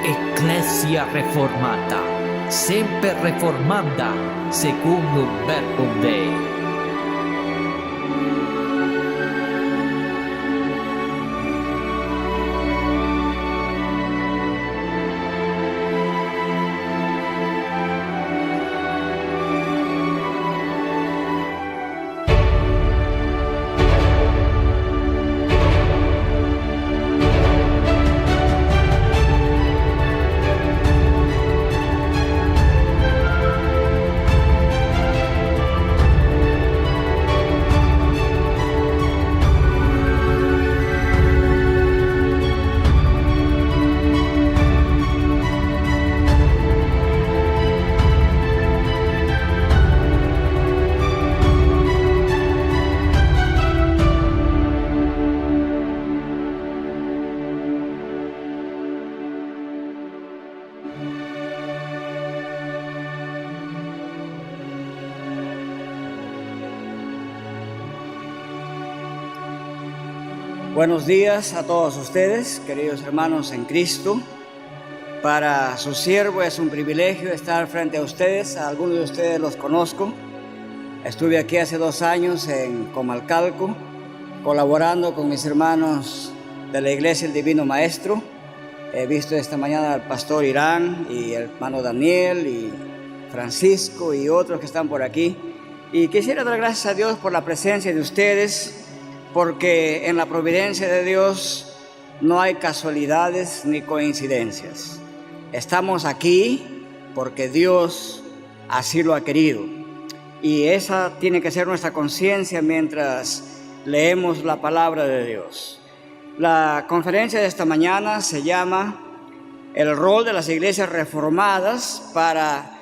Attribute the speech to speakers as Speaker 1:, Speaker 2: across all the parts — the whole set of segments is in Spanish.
Speaker 1: Ecclesia Reformata, sempre reformanda, secundum verbum Dei.
Speaker 2: Buenos días a todos ustedes, queridos hermanos en Cristo. Para su siervo es un privilegio estar frente a ustedes. A algunos de ustedes los conozco. Estuve aquí hace 2 años en Comalcalco, colaborando con mis hermanos de la Iglesia El Divino Maestro. He visto esta mañana al pastor Irán y el hermano Daniel y Francisco y otros que están por aquí. Y quisiera dar gracias a Dios por la presencia de ustedes, porque en la providencia de Dios no hay casualidades ni coincidencias. Estamos aquí porque Dios así lo ha querido. Y esa tiene que ser nuestra conciencia mientras leemos la palabra de Dios. La conferencia de esta mañana se llama El rol de las iglesias reformadas para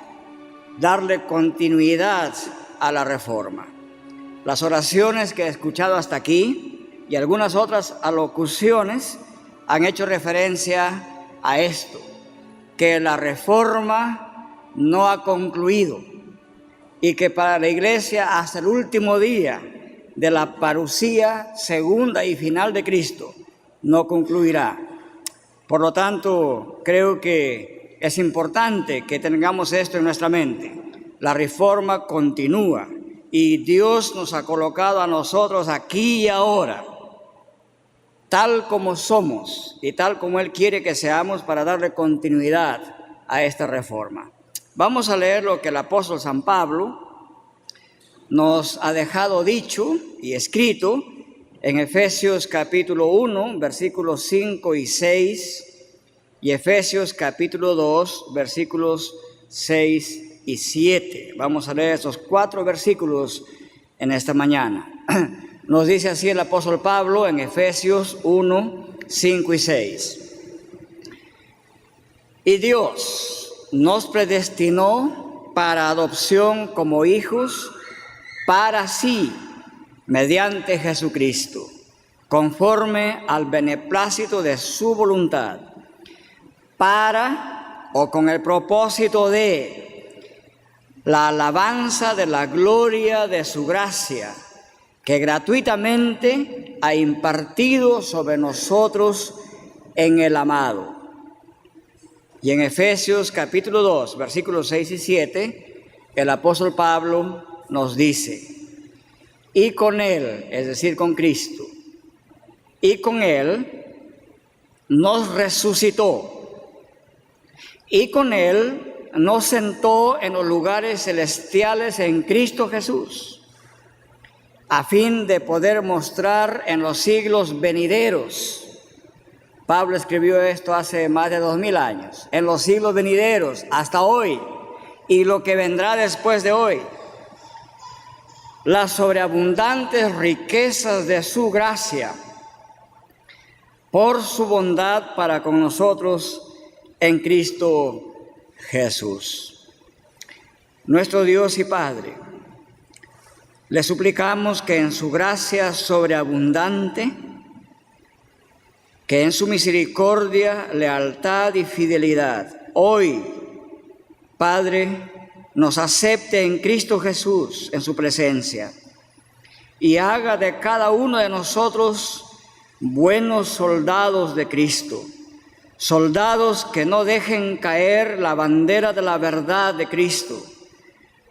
Speaker 2: darle continuidad a la reforma. Las oraciones que he escuchado hasta aquí y algunas otras alocuciones han hecho referencia a esto, que la reforma no ha concluido y que para la iglesia hasta el último día de la parusía segunda y final de Cristo no concluirá. Por lo tanto, creo que es importante que tengamos esto en nuestra mente. La reforma continúa. Y Dios nos ha colocado a nosotros aquí y ahora, tal como somos y tal como Él quiere que seamos para darle continuidad a esta reforma. Vamos a leer lo que el apóstol San Pablo nos ha dejado dicho y escrito en Efesios capítulo 1, versículos 5 y 6, y Efesios capítulo 2, versículos 6 y 7. Vamos a leer esos 4 versículos en esta mañana. Nos dice así el apóstol Pablo en Efesios 1, 5 y 6. Y Dios nos predestinó para adopción como hijos para sí, mediante Jesucristo, conforme al beneplácito de su voluntad, para o con el propósito de la alabanza de la gloria de su gracia, que gratuitamente ha impartido sobre nosotros en el amado. Y en Efesios capítulo 2, versículos 6 y 7, el apóstol Pablo nos dice: y con Él, es decir, con Cristo, y con Él nos resucitó, y con Él nos sentó en los lugares celestiales en Cristo Jesús, a fin de poder mostrar en los siglos venideros. Pablo escribió esto hace más de 2000 años. En los siglos venideros, hasta hoy, y lo que vendrá después de hoy, las sobreabundantes riquezas de su gracia, por su bondad para con nosotros en Cristo Jesús. Nuestro Dios y Padre, le suplicamos que en su gracia sobreabundante, que en su misericordia, lealtad y fidelidad, hoy, Padre, nos acepte en Cristo Jesús en su presencia y haga de cada uno de nosotros buenos soldados de Cristo, soldados que no dejen caer la bandera de la verdad de Cristo,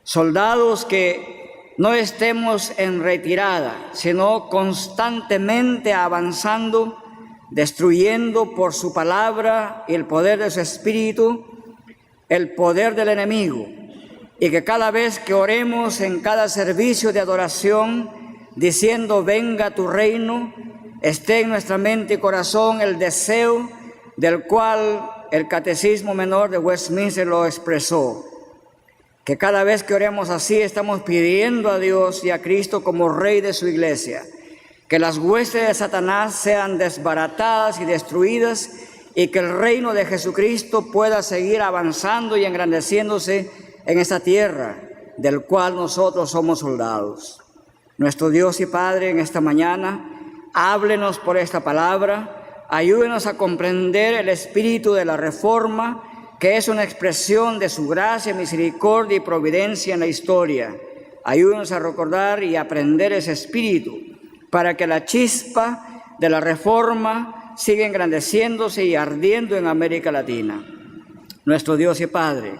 Speaker 2: soldados que no estemos en retirada, sino constantemente avanzando, destruyendo por su palabra y el poder de su espíritu, el poder del enemigo, y que cada vez que oremos en cada servicio de adoración, diciendo venga tu reino, esté en nuestra mente y corazón el deseo del cual el Catecismo Menor de Westminster lo expresó, que cada vez que oremos así estamos pidiendo a Dios y a Cristo como Rey de su iglesia, que las huestes de Satanás sean desbaratadas y destruidas y que el reino de Jesucristo pueda seguir avanzando y engrandeciéndose en esta tierra, del cual nosotros somos soldados. Nuestro Dios y Padre, en esta mañana, háblenos por esta palabra, ayúdenos a comprender el espíritu de la reforma, que es una expresión de su gracia, misericordia y providencia en la historia. Ayúdenos a recordar y aprender ese espíritu, para que la chispa de la reforma siga engrandeciéndose y ardiendo en América Latina. Nuestro Dios y Padre,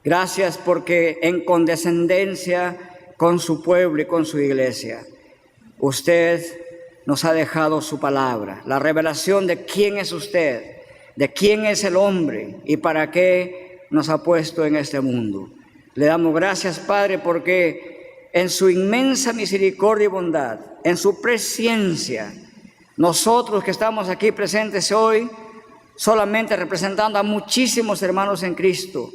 Speaker 2: gracias porque en condescendencia con su pueblo y con su iglesia, usted nos ha dejado su palabra, la revelación de quién es usted, de quién es el hombre y para qué nos ha puesto en este mundo. Le damos gracias, Padre, porque en su inmensa misericordia y bondad, en su presciencia, nosotros que estamos aquí presentes hoy, solamente representando a muchísimos hermanos en Cristo,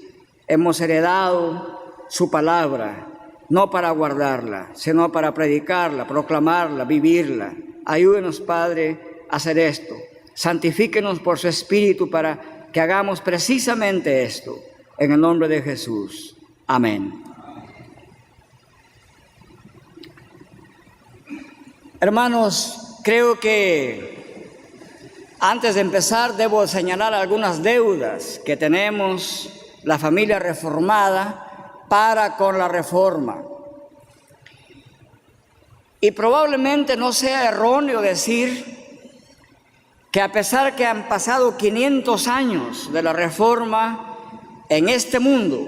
Speaker 2: hemos heredado su palabra, no para guardarla, sino para predicarla, proclamarla, vivirla. Ayúdenos, Padre, a hacer esto. Santifíquenos por su Espíritu para que hagamos precisamente esto. En el nombre de Jesús. Amén. Hermanos, creo que antes de empezar debo señalar algunas deudas que tenemos la familia reformada para con la reforma. Y probablemente no sea erróneo decir que a pesar que han pasado 500 años de la reforma en este mundo,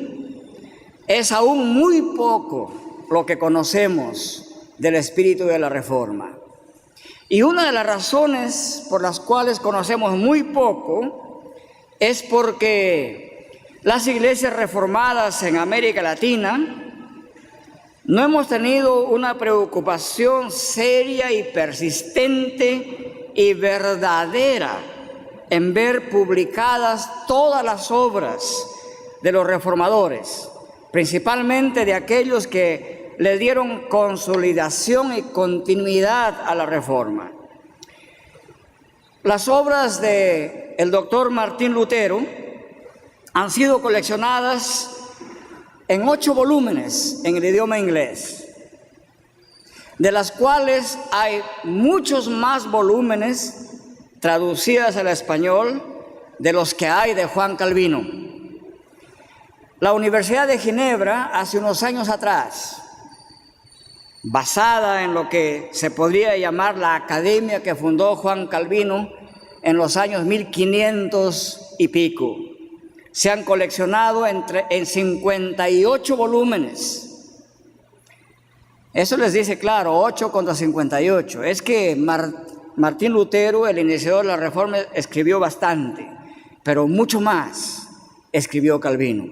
Speaker 2: es aún muy poco lo que conocemos del espíritu de la reforma. Y una de las razones por las cuales conocemos muy poco es porque las iglesias reformadas en América Latina no hemos tenido una preocupación seria y persistente y verdadera en ver publicadas todas las obras de los reformadores, principalmente de aquellos que le dieron consolidación y continuidad a la reforma. Las obras del doctor Martín Lutero han sido coleccionadas en 8 volúmenes en el idioma inglés, de las cuales hay muchos más volúmenes traducidas al español de los que hay de Juan Calvino. La Universidad de Ginebra, hace unos años atrás, basada en lo que se podría llamar la academia que fundó Juan Calvino en los años 1500 y pico, se han coleccionado en 58 volúmenes. Eso les dice claro, 8 contra 58. Es que Martín Lutero, el iniciador de la Reforma, escribió bastante, pero mucho más escribió Calvino.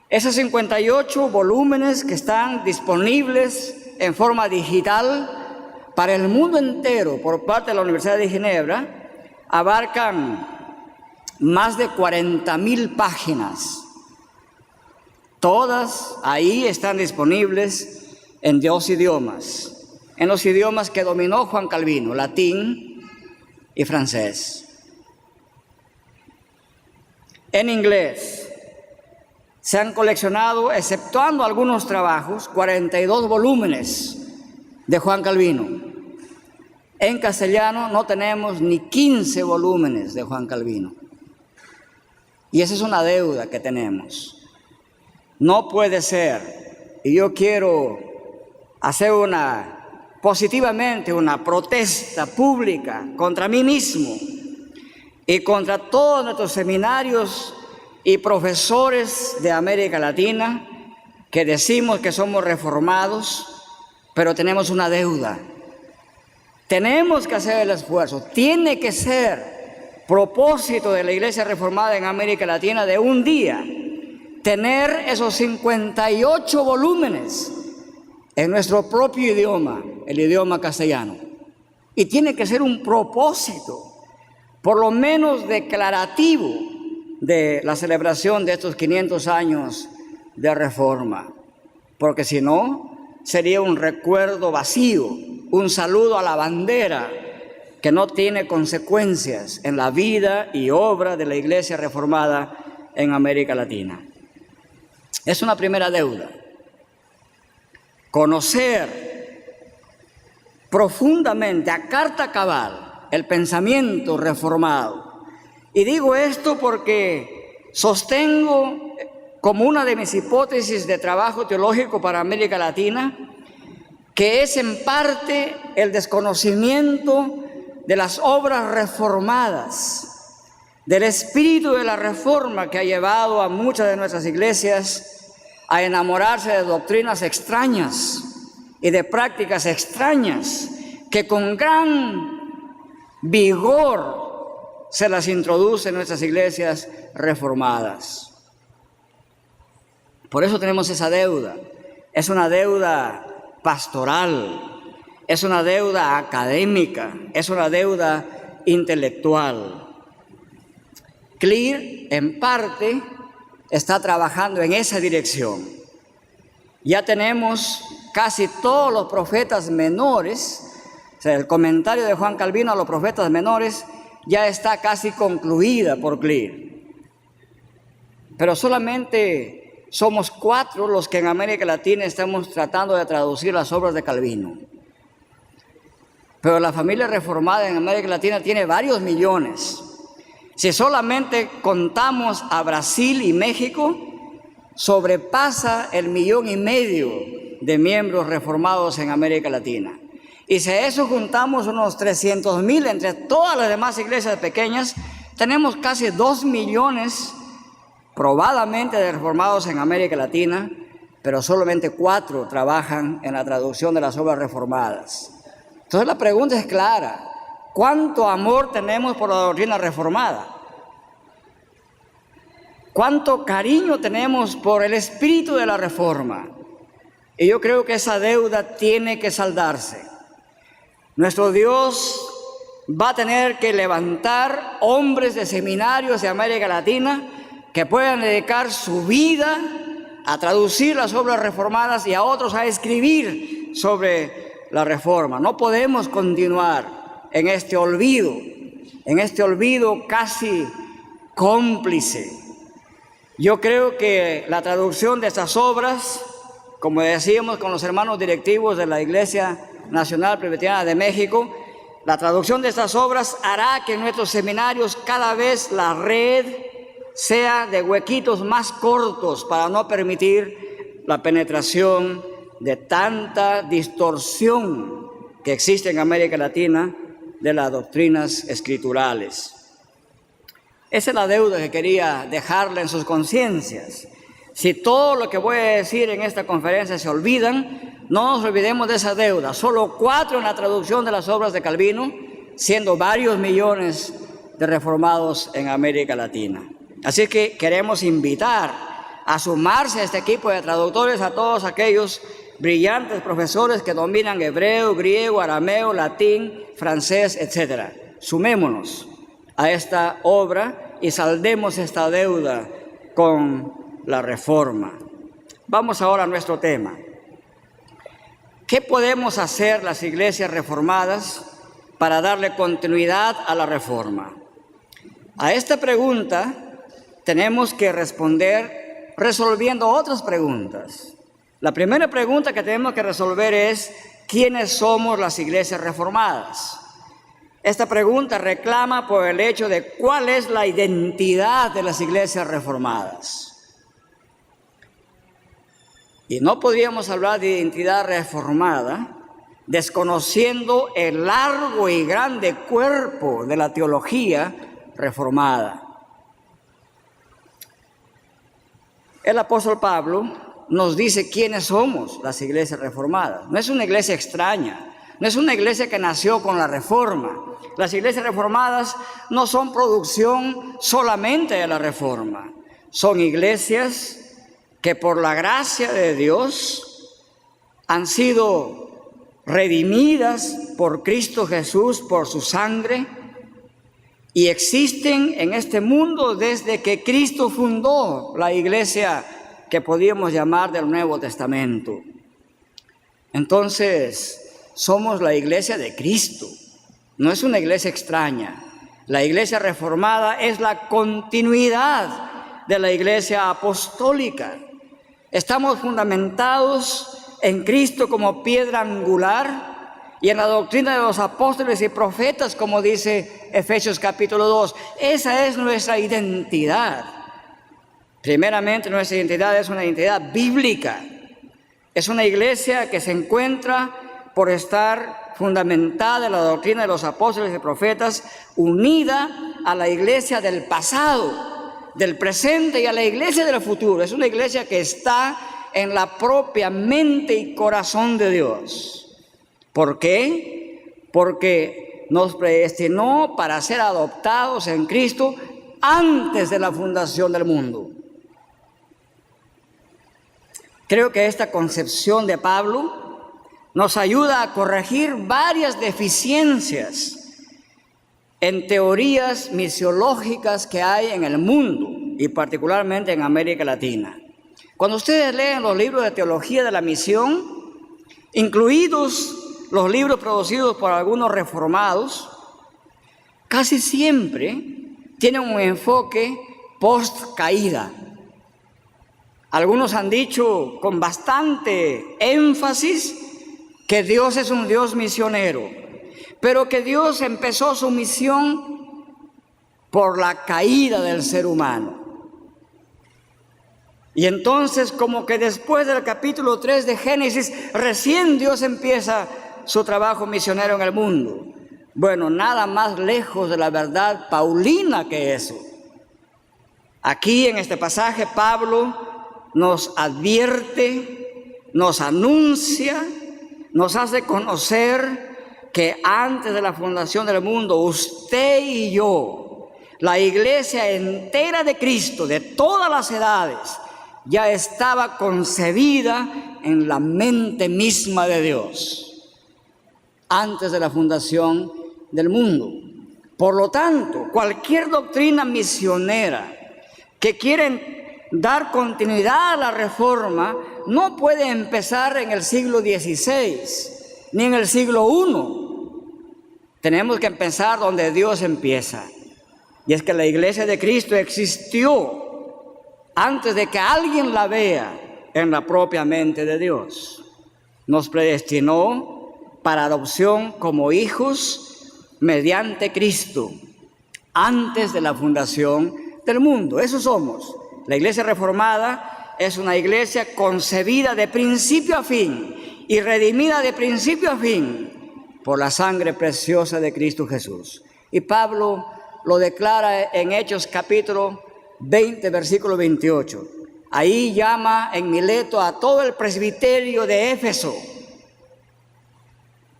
Speaker 2: Esos 58 volúmenes que están disponibles en forma digital para el mundo entero por parte de la Universidad de Ginebra abarcan más de 40,000 páginas. Todas ahí están disponibles en 2 idiomas, en los idiomas que dominó Juan Calvino, latín y francés. En inglés se han coleccionado, exceptuando algunos trabajos, 42 volúmenes de Juan Calvino. En castellano no tenemos ni 15 volúmenes de Juan Calvino. Y esa es una deuda que tenemos. No puede ser, y yo quiero hacer positivamente una protesta pública contra mí mismo, y contra todos nuestros seminarios y profesores de América Latina que decimos que somos reformados, pero tenemos una deuda. Tenemos que hacer el esfuerzo. Tiene que ser propósito de la Iglesia Reformada en América Latina de un día tener esos 58 volúmenes en nuestro propio idioma, el idioma castellano. Y tiene que ser un propósito, por lo menos declarativo, de la celebración de estos 500 años de Reforma. Porque si no, sería un recuerdo vacío, un saludo a la bandera que no tiene consecuencias en la vida y obra de la Iglesia Reformada en América Latina. Es una primera deuda. Conocer profundamente, a carta cabal, el pensamiento reformado. Y digo esto porque sostengo como una de mis hipótesis de trabajo teológico para América Latina, que es en parte el desconocimiento de las obras reformadas, del espíritu de la reforma que ha llevado a muchas de nuestras iglesias a enamorarse de doctrinas extrañas y de prácticas extrañas que con gran vigor se las introduce en nuestras iglesias reformadas. Por eso tenemos esa deuda. Es una deuda pastoral, es una deuda académica, es una deuda intelectual. CLIR, en parte, está trabajando en esa dirección. Ya tenemos casi todos los profetas menores, o sea, el comentario de Juan Calvino a los profetas menores ya está casi concluida por CLIR. Pero solamente somos 4 los que en América Latina estamos tratando de traducir las obras de Calvino. Pero la familia reformada en América Latina tiene varios millones. Si solamente contamos a Brasil y México, sobrepasa el 1,5 millones de miembros reformados en América Latina. Y si a eso juntamos unos 300,000 entre todas las demás iglesias pequeñas, tenemos casi 2 millones probadamente de reformados en América Latina, pero solamente 4 trabajan en la traducción de las obras reformadas. Entonces la pregunta es clara: ¿cuánto amor tenemos por la doctrina reformada? ¿Cuánto cariño tenemos por el espíritu de la reforma? Y yo creo que esa deuda tiene que saldarse. Nuestro Dios va a tener que levantar hombres de seminarios de América Latina que puedan dedicar su vida a traducir las obras reformadas y a otros a escribir sobre la reforma. No podemos continuar en este olvido casi cómplice. Yo creo que la traducción de estas obras, como decíamos con los hermanos directivos de la Iglesia Nacional Presbiteriana de México, la traducción de estas obras hará que en nuestros seminarios cada vez la red sea de huequitos más cortos para no permitir la penetración de tanta distorsión que existe en América Latina de las doctrinas escriturales. Esa es la deuda que quería dejarle en sus conciencias. Si todo lo que voy a decir en esta conferencia se olvidan, no nos olvidemos de esa deuda. Solo 4 en la traducción de las obras de Calvino, siendo varios millones de reformados en América Latina. Así que queremos invitar a sumarse a este equipo de traductores a todos aquellos brillantes profesores que dominan hebreo, griego, arameo, latín, francés, etc. Sumémonos a esta obra y saldemos esta deuda con la reforma. Vamos ahora a nuestro tema. ¿Qué podemos hacer las iglesias reformadas para darle continuidad a la reforma? A esta pregunta tenemos que responder resolviendo otras preguntas. La primera pregunta que tenemos que resolver es: ¿quiénes somos las iglesias reformadas? Esta pregunta reclama por el hecho de cuál es la identidad de las iglesias reformadas. Y no podríamos hablar de identidad reformada desconociendo el largo y grande cuerpo de la teología reformada. El apóstol Pablo nos dice quiénes somos las iglesias reformadas. No es una iglesia extraña, no es una iglesia que nació con la reforma. Las iglesias reformadas no son producción solamente de la reforma. Son iglesias que por la gracia de Dios han sido redimidas por Cristo Jesús, por su sangre, y existen en este mundo desde que Cristo fundó la iglesia que podríamos llamar del Nuevo Testamento. Entonces, somos la iglesia de Cristo, no es una iglesia extraña. La iglesia reformada es la continuidad de la iglesia apostólica. Estamos fundamentados en Cristo como piedra angular y en la doctrina de los apóstoles y profetas, como dice Efesios capítulo 2. Esa es nuestra identidad. Primeramente, nuestra identidad es una identidad bíblica. Es una iglesia que se encuentra por estar fundamentada en la doctrina de los apóstoles y profetas, unida a la iglesia del pasado, del presente y a la iglesia del futuro. Es una iglesia que está en la propia mente y corazón de Dios. ¿Por qué? Porque nos predestinó para ser adoptados en Cristo antes de la fundación del mundo. Creo que esta concepción de Pablo nos ayuda a corregir varias deficiencias en teorías misiológicas que hay en el mundo y particularmente en América Latina. Cuando ustedes leen los libros de teología de la misión, incluidos los libros producidos por algunos reformados, casi siempre tienen un enfoque post-caída. Algunos han dicho con bastante énfasis que Dios es un Dios misionero, pero que Dios empezó su misión por la caída del ser humano. Y entonces, como que después del capítulo 3 de Génesis, recién Dios empieza su trabajo misionero en el mundo. Bueno, nada más lejos de la verdad paulina que eso. Aquí en este pasaje Pablo nos advierte, nos anuncia, nos hace conocer que antes de la fundación del mundo, usted y yo, la iglesia entera de Cristo, de todas las edades, ya estaba concebida en la mente misma de Dios antes de la fundación del mundo. Por lo tanto, cualquier doctrina misionera que quiere dar continuidad a la reforma no puede empezar en el siglo XVI ni en el siglo I. Tenemos que empezar donde Dios empieza, y es que la iglesia de Cristo existió antes de que alguien la vea en la propia mente de Dios. Nos predestinó para adopción como hijos mediante Cristo, antes de la fundación del mundo. Eso somos. La iglesia reformada es una iglesia concebida de principio a fin y redimida de principio a fin por la sangre preciosa de Cristo Jesús. Y Pablo lo declara en Hechos capítulo 20, versículo 28. Ahí llama en Mileto a todo el presbiterio de Éfeso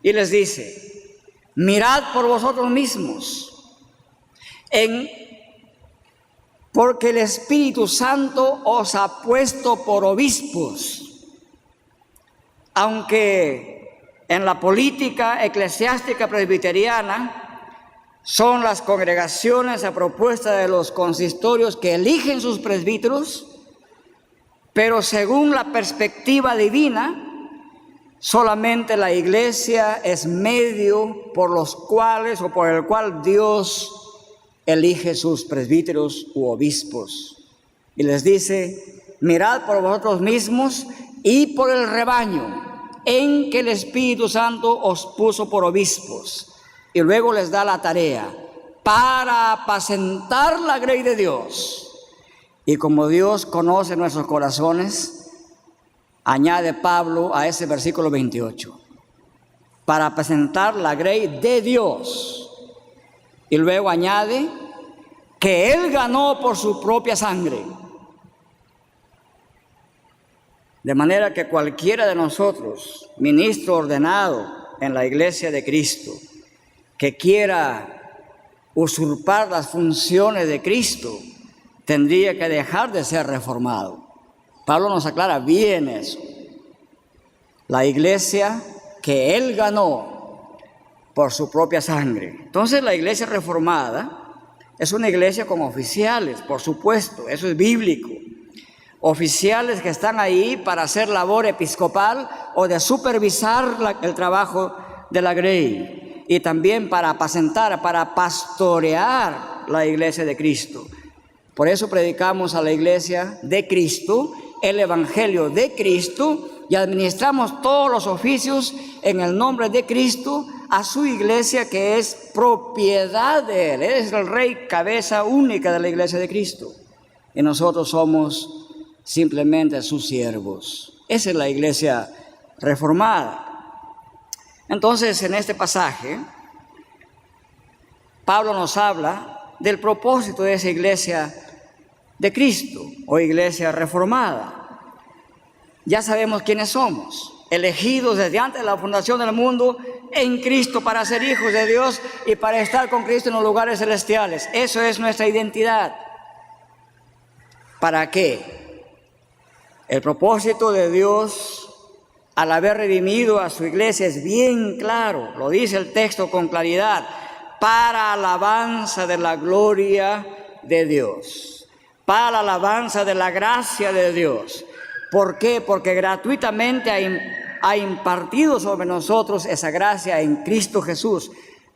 Speaker 2: y les dice: mirad por vosotros mismos, porque el Espíritu Santo os ha puesto por obispos. Aunque en la política eclesiástica presbiteriana son las congregaciones a propuesta de los consistorios que eligen sus presbíteros, pero según la perspectiva divina, solamente la iglesia es medio por los cuales o por el cual Dios elige sus presbíteros u obispos. Y les dice: mirad por vosotros mismos y por el rebaño en que el Espíritu Santo os puso por obispos. Y luego les da la tarea para apacentar la grey de Dios. Y como Dios conoce nuestros corazones, añade Pablo a ese versículo 28, para apacentar la grey de Dios. Y luego añade que Él ganó por su propia sangre. De manera que cualquiera de nosotros, ministro ordenado en la iglesia de Cristo, que quiera usurpar las funciones de Cristo, tendría que dejar de ser reformado. Pablo nos aclara bien eso. La iglesia que Él ganó por su propia sangre. Entonces la iglesia reformada es una iglesia con oficiales, por supuesto, eso es bíblico. Oficiales que están ahí para hacer labor episcopal o de supervisar el trabajo de la grey. Y también para apacentar, para pastorear la iglesia de Cristo. Por eso predicamos a la iglesia de Cristo, el evangelio de Cristo, y administramos todos los oficios en el nombre de Cristo a su iglesia, que es propiedad de Él. Él es el rey, cabeza única de la iglesia de Cristo. Y nosotros somos simplemente sus siervos. Esa es la iglesia reformada. Entonces, en este pasaje, Pablo nos habla del propósito de esa iglesia de Cristo o iglesia reformada. Ya sabemos quiénes somos, elegidos desde antes de la fundación del mundo en Cristo para ser hijos de Dios y para estar con Cristo en los lugares celestiales. Eso es nuestra identidad. ¿Para qué? El propósito de Dios al haber redimido a su iglesia es bien claro, lo dice el texto con claridad, para alabanza de la gloria de Dios, para la alabanza de la gracia de Dios. ¿Por qué? Porque gratuitamente ha impartido sobre nosotros esa gracia en Cristo Jesús.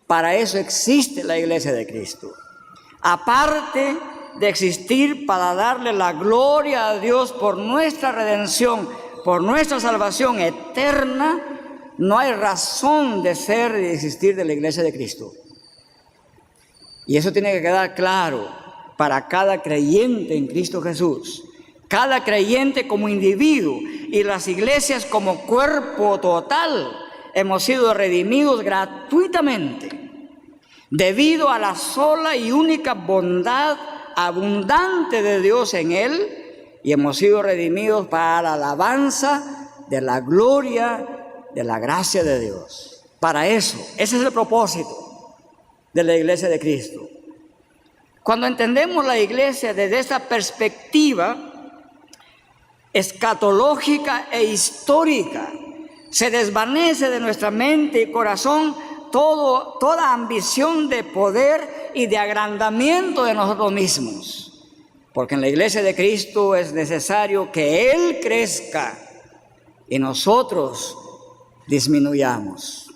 Speaker 2: Para eso existe la iglesia de Cristo. Aparte de existir para darle la gloria a Dios por nuestra redención, por nuestra salvación eterna, no hay razón de ser y de existir de la iglesia de Cristo. Y eso tiene que quedar claro para cada creyente en Cristo Jesús. Cada creyente como individuo y las iglesias como cuerpo total hemos sido redimidos gratuitamente debido a la sola y única bondad abundante de Dios en Él, y hemos sido redimidos para la alabanza de la gloria de la gracia de Dios. Para eso, ese es el propósito de la iglesia de Cristo. Cuando entendemos la iglesia desde esta perspectiva escatológica e histórica, se desvanece de nuestra mente y corazón toda ambición de poder y de agrandamiento de nosotros mismos, porque en la iglesia de Cristo es necesario que Él crezca y nosotros disminuyamos.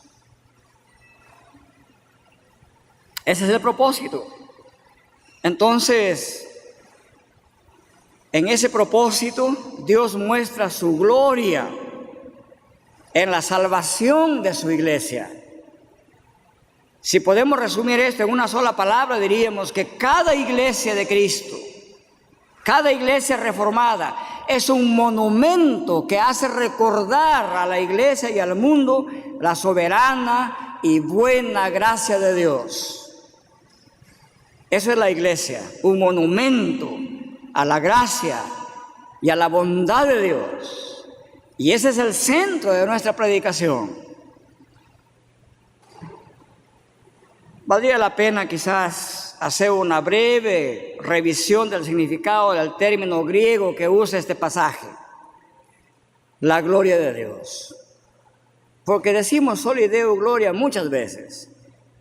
Speaker 2: Ese es el propósito. Entonces, en ese propósito, Dios muestra su gloria en la salvación de su iglesia. Si podemos resumir esto en una sola palabra, diríamos que cada iglesia de Cristo, cada iglesia reformada, es un monumento que hace recordar a la iglesia y al mundo la soberana y buena gracia de Dios. Eso es la iglesia, un monumento a la gracia y a la bondad de Dios. Y ese es el centro de nuestra predicación. Valdría la pena quizás hacer una breve revisión del significado del término griego que usa este pasaje, la gloria de Dios. Porque decimos soli Deo gloria muchas veces.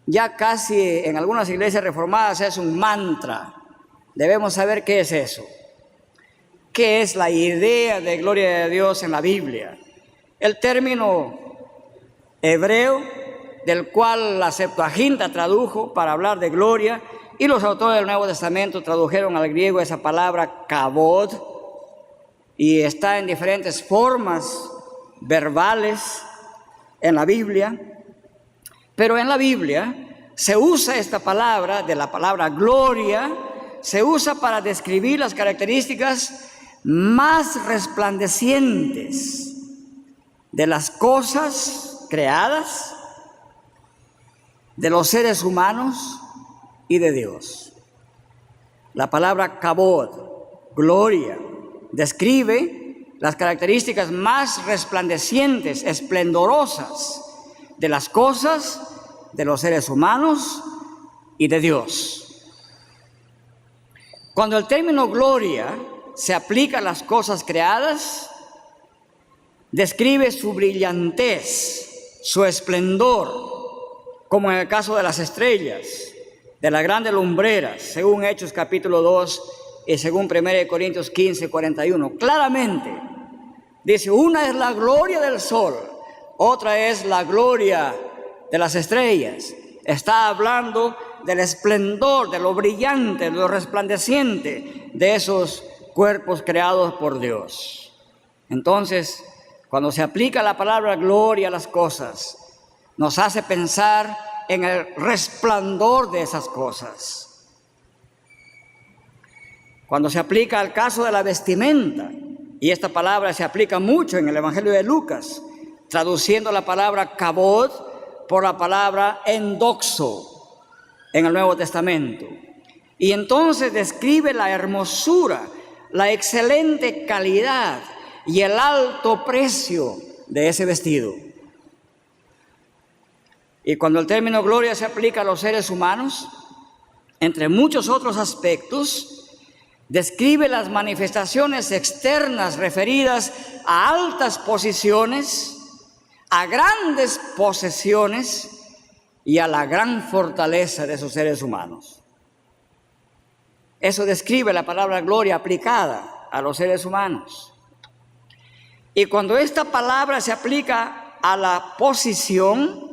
Speaker 2: Ya casi en algunas iglesias reformadas es un mantra. Debemos saber qué es eso. ¿Qué es la idea de gloria de Dios en la Biblia? El término hebreo, del cual la Septuaginta tradujo para hablar de gloria, y los autores del Nuevo Testamento tradujeron al griego esa palabra kabod, y está en diferentes formas verbales en la Biblia. Pero en la Biblia se usa esta palabra, de la palabra gloria, se usa para describir las características más resplandecientes de las cosas creadas, de los seres humanos y de Dios. La palabra kabod, gloria, describe las características más resplandecientes, esplendorosas de las cosas, de los seres humanos y de Dios. Cuando el término gloria se aplica a las cosas creadas, describe su brillantez, su esplendor, como en el caso de las estrellas, de las grandes lumbreras, según Hechos capítulo 2 y según 1 Corintios 15, 41. Claramente dice, una es la gloria del sol, otra es la gloria de las estrellas. Está hablando del esplendor, de lo brillante, de lo resplandeciente de esos cuerpos creados por Dios. Entonces, cuando se aplica la palabra gloria a las cosas, nos hace pensar en el resplandor de esas cosas. Cuando se aplica al caso de la vestimenta, y esta palabra se aplica mucho en el Evangelio de Lucas, traduciendo la palabra kabod por la palabra endoxo en el Nuevo Testamento. Y entonces describe la hermosura, la excelente calidad y el alto precio de ese vestido. Y cuando el término gloria se aplica a los seres humanos, entre muchos otros aspectos, describe las manifestaciones externas referidas a altas posiciones, a grandes posesiones y a la gran fortaleza de esos seres humanos. Eso describe la palabra gloria aplicada a los seres humanos. Y cuando esta palabra se aplica a la posición,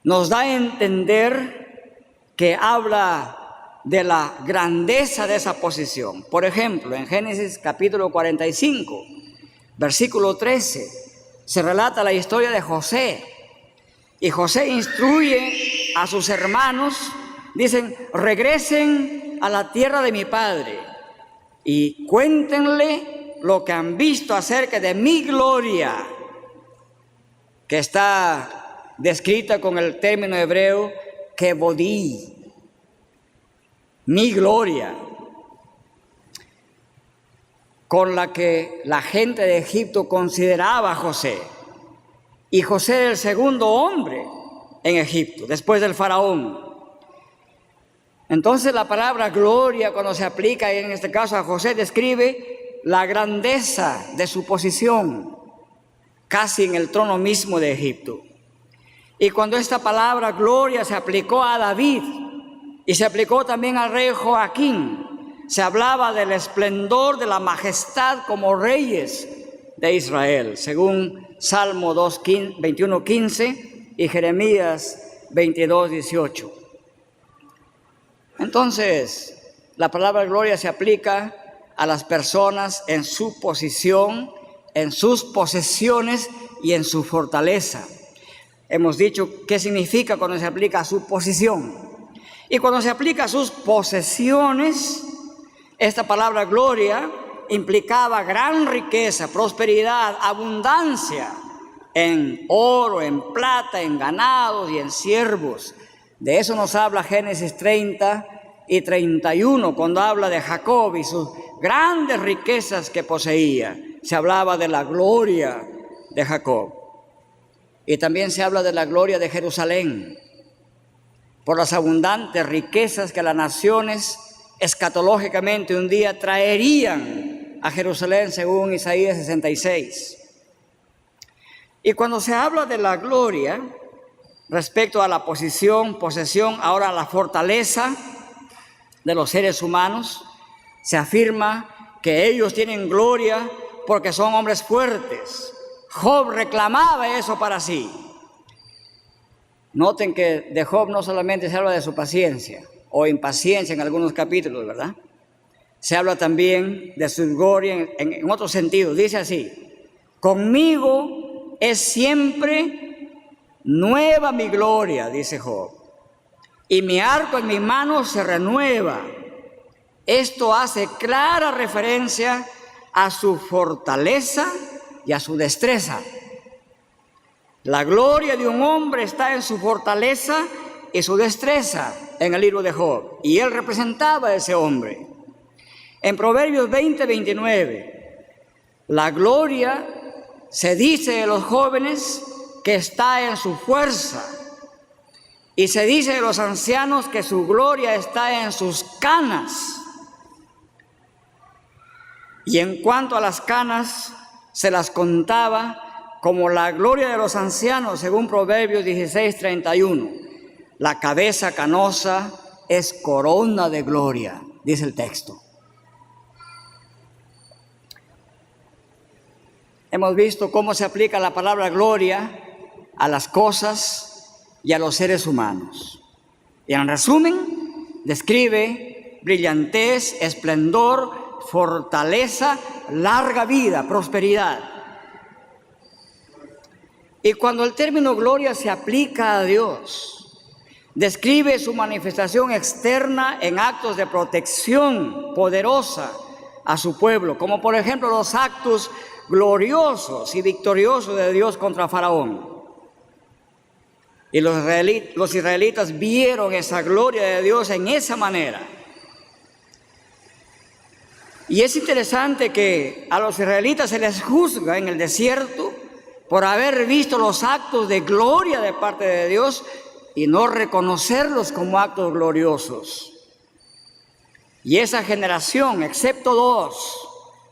Speaker 2: nos da a entender que habla de la grandeza de esa posición. Por ejemplo, en Génesis capítulo 45, versículo 13, se relata la historia de José. Y José instruye a sus hermanos, dicen, regresen a la tierra de mi padre y cuéntenle lo que han visto acerca de mi gloria, que está descrita con el término hebreo kebodí, mi gloria, con la que la gente de Egipto consideraba a José. Y José era el segundo hombre en Egipto, después del faraón. Entonces la palabra gloria, cuando se aplica en este caso a José, describe la grandeza de su posición, casi en el trono mismo de Egipto. Y cuando esta palabra gloria se aplicó a David y se aplicó también al rey Joaquín, se hablaba del esplendor de la majestad como reyes de Israel, según Salmo 21:15 y Jeremías 22:18. Entonces, la palabra gloria se aplica a las personas en su posición, en sus posesiones y en su fortaleza. Hemos dicho qué significa cuando se aplica a su posición. Y cuando se aplica a sus posesiones, esta palabra gloria implicaba gran riqueza, prosperidad, abundancia en oro, en plata, en ganados y en siervos. De eso nos habla Génesis 30 y 31, cuando habla de Jacob y sus grandes riquezas que poseía. Se hablaba de la gloria de Jacob. Y también se habla de la gloria de Jerusalén, por las abundantes riquezas que las naciones escatológicamente un día traerían a Jerusalén, según Isaías 66. Y cuando se habla de la gloria, respecto a la posesión, ahora la fortaleza de los seres humanos, se afirma que ellos tienen gloria porque son hombres fuertes. Job reclamaba eso para sí. Noten que de Job no solamente se habla de su paciencia o impaciencia en algunos capítulos, ¿verdad? Se habla también de su gloria en otro sentido. Dice así: conmigo es siempre nueva mi gloria, dice Job, y mi arco en mi mano se renueva. Esto hace clara referencia a su fortaleza y a su destreza. La gloria de un hombre está en su fortaleza y su destreza. en el libro de Job, y él representaba a ese hombre. En Proverbios 20:29, la gloria se dice de los jóvenes que está en su fuerza, y se dice de los ancianos que su gloria está en sus canas. Y en cuanto a las canas, se las contaba como la gloria de los ancianos, según Proverbios 16:31. La cabeza canosa es corona de gloria, dice el texto. Hemos visto cómo se aplica la palabra gloria a las cosas y a los seres humanos. Y en resumen, describe brillantez, esplendor, fortaleza, larga vida, prosperidad. Y cuando el término gloria se aplica a Dios, describe su manifestación externa en actos de protección poderosa a su pueblo, como por ejemplo los actos gloriosos y victoriosos de Dios contra Faraón. Y los israelitas vieron esa gloria de Dios en esa manera. Y es interesante que a los israelitas se les juzga en el desierto por haber visto los actos de gloria de parte de Dios y no reconocerlos como actos gloriosos. Y esa generación, excepto dos,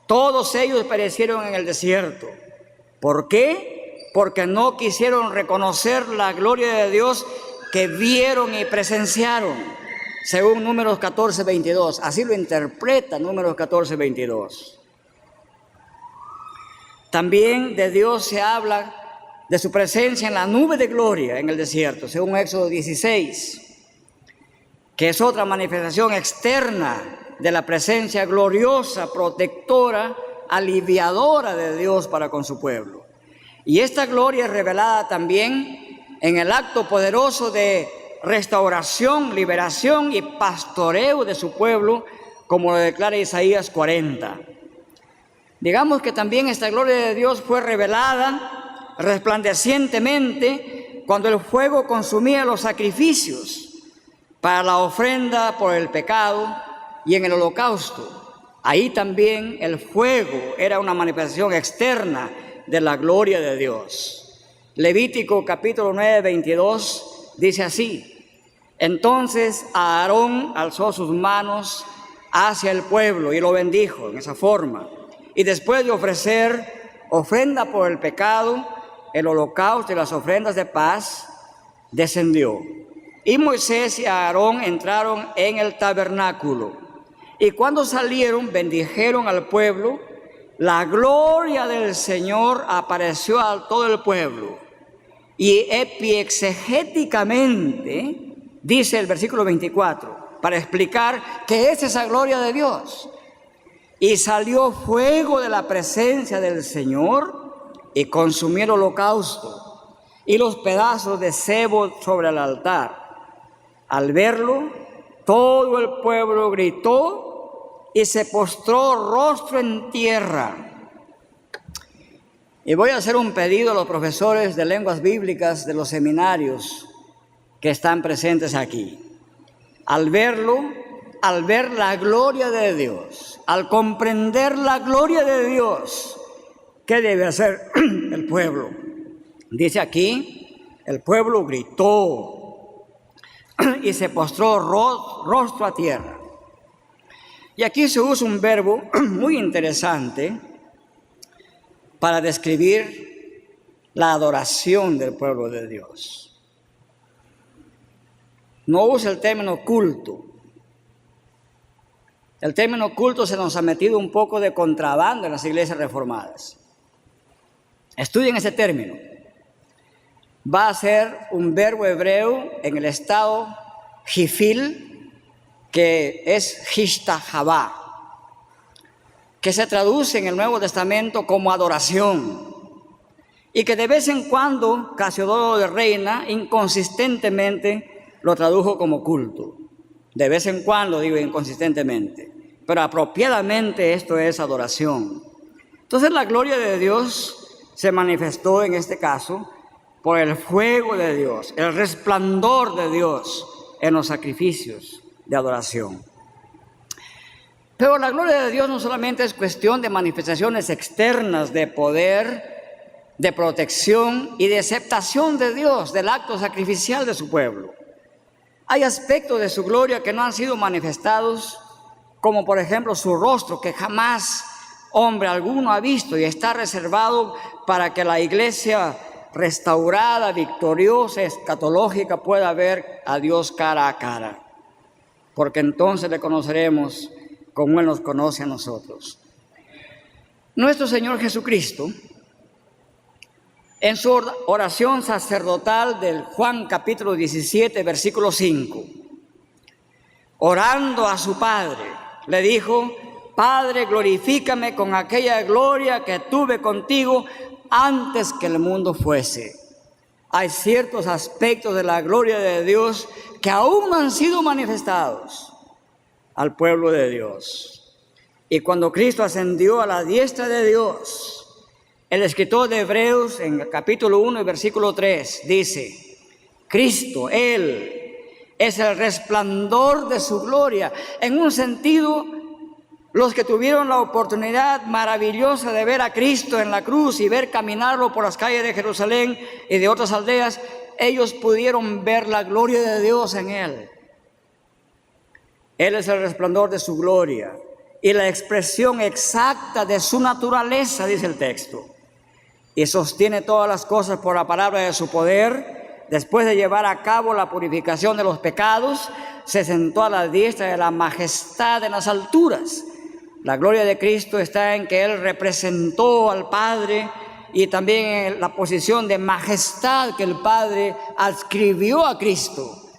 Speaker 2: todos ellos perecieron en el desierto. ¿Por qué? Porque no quisieron reconocer la gloria de Dios que vieron y presenciaron, según Números 14:22. Así lo interpreta Números 14:22. También de Dios se habla de su presencia en la nube de gloria en el desierto, según Éxodo 16, que es otra manifestación externa de la presencia gloriosa, protectora, aliviadora de Dios para con su pueblo. Y esta gloria es revelada también en el acto poderoso de restauración, liberación y pastoreo de su pueblo, como lo declara Isaías 40. Digamos que también esta gloria de Dios fue revelada resplandecientemente cuando el fuego consumía los sacrificios para la ofrenda por el pecado y en el holocausto. Ahí también el fuego era una manifestación externa de la gloria de Dios. Levítico capítulo 9:22 dice así: entonces Aarón alzó sus manos hacia el pueblo y lo bendijo en esa forma. Y después de ofrecer ofrenda por el pecado, el holocausto y las ofrendas de paz, descendió. Y Moisés y Aarón entraron en el tabernáculo. Y cuando salieron, bendijeron al pueblo. La gloria del Señor apareció a todo el pueblo. Y epiexegéticamente, dice el versículo 24, para explicar qué es esa gloria de Dios. Y salió fuego de la presencia del Señor y consumió el holocausto y los pedazos de sebo sobre el altar. Al verlo, todo el pueblo gritó y se postró rostro en tierra. Y voy a hacer un pedido a los profesores de lenguas bíblicas de los seminarios que están presentes aquí. Al verlo, al ver la gloria de Dios, al comprender la gloria de Dios, ¿qué debe hacer el pueblo? Dice aquí, el pueblo gritó y se postró rostro a tierra. Y aquí se usa un verbo muy interesante para describir la adoración del pueblo de Dios. No usa el término culto. El término culto se nos ha metido un poco de contrabando en las iglesias reformadas. Estudien ese término. Va a ser un verbo hebreo en el estado jifil, que es hishtahavá, que se traduce en el Nuevo Testamento como adoración, y que de vez en cuando Casiodoro de Reina inconsistentemente lo tradujo como culto. De vez en cuando, digo inconsistentemente, pero apropiadamente esto es adoración. Entonces la gloria de Dios se manifestó en este caso por el fuego de Dios, el resplandor de Dios, en los sacrificios de adoración. Pero la gloria de Dios no solamente es cuestión de manifestaciones externas de poder, de protección y de aceptación de Dios del acto sacrificial de su pueblo. Hay aspectos de su gloria que no han sido manifestados, como por ejemplo su rostro, que jamás hombre alguno ha visto y está reservado para que la iglesia restaurada, victoriosa, escatológica pueda ver a Dios cara a cara, porque entonces le conoceremos como Él nos conoce a nosotros. Nuestro Señor Jesucristo, en su oración sacerdotal del Juan capítulo 17, versículo 5, orando a su Padre, le dijo: Padre, glorifícame con aquella gloria que tuve contigo antes que el mundo fuese. Hay ciertos aspectos de la gloria de Dios que aún no han sido manifestados al pueblo de Dios. Y cuando Cristo ascendió a la diestra de Dios, el escritor de Hebreos en el capítulo 1 y versículo 3 dice: Cristo, Él, es el resplandor de su gloria. En un sentido, los que tuvieron la oportunidad maravillosa de ver a Cristo en la cruz y ver caminarlo por las calles de Jerusalén y de otras aldeas, ellos pudieron ver la gloria de Dios en Él. Él es el resplandor de su gloria y la expresión exacta de su naturaleza, dice el texto. Y sostiene todas las cosas por la palabra de su poder. Después de llevar a cabo la purificación de los pecados, se sentó a la diestra de la majestad en las alturas. La gloria de Cristo está en que Él representó al Padre y también en la posición de majestad que el Padre adscribió a Cristo,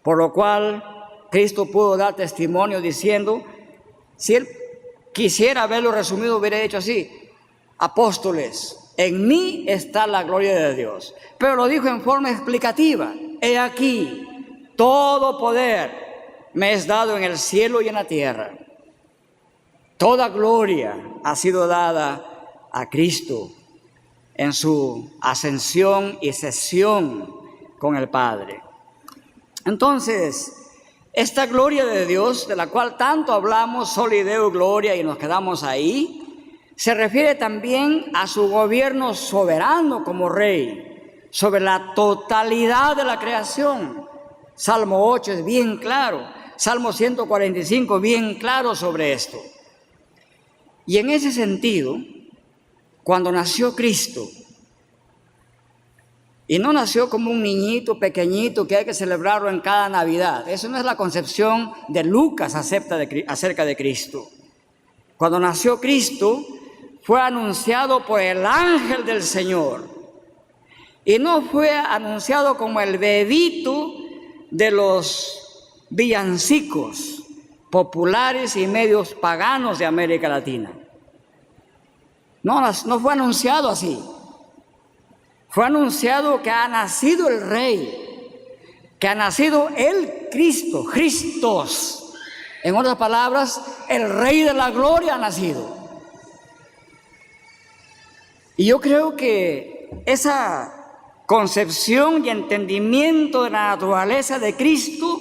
Speaker 2: por lo cual Cristo pudo dar testimonio diciendo, si Él quisiera haberlo resumido, hubiera dicho así: apóstoles, en mí está la gloria de Dios. Pero lo dijo en forma explicativa: he aquí, todo poder me es dado en el cielo y en la tierra. Toda gloria ha sido dada a Cristo en su ascensión y sesión con el Padre. Entonces, esta gloria de Dios, de la cual tanto hablamos, soli Deo gloria, y nos quedamos ahí, se refiere también a su gobierno soberano como rey sobre la totalidad de la creación. Salmo 8 es bien claro, Salmo 145 bien claro sobre esto. Y en ese sentido, cuando nació Cristo, y no nació como un niñito pequeñito que hay que celebrarlo en cada Navidad, eso no es la concepción de Lucas acerca de Cristo. Cuando nació Cristo, fue anunciado por el ángel del Señor, y no fue anunciado como el bebito de los villancicos populares y medios paganos de América Latina. No fue anunciado así. Fue anunciado que ha nacido el Rey, que ha nacido el Cristo, Christos. En otras palabras, el Rey de la gloria ha nacido. Y yo creo que esa concepción y entendimiento de la naturaleza de Cristo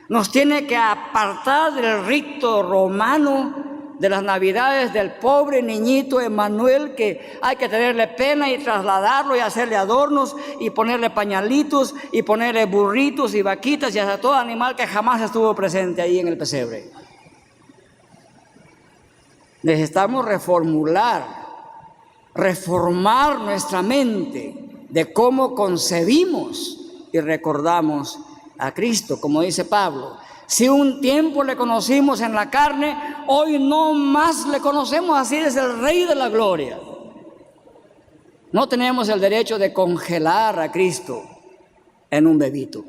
Speaker 2: nos tiene que apartar del rito romano de las Navidades del pobre niñito Emmanuel, que hay que tenerle pena y trasladarlo y hacerle adornos y ponerle pañalitos y ponerle burritos y vaquitas y hasta todo animal que jamás estuvo presente ahí en el pesebre. Necesitamos reformar nuestra mente de cómo concebimos y recordamos a Cristo, como dice Pablo. Si un tiempo le conocimos en la carne, hoy no más le conocemos así, es el Rey de la gloria. No tenemos el derecho de congelar a Cristo en un bebito.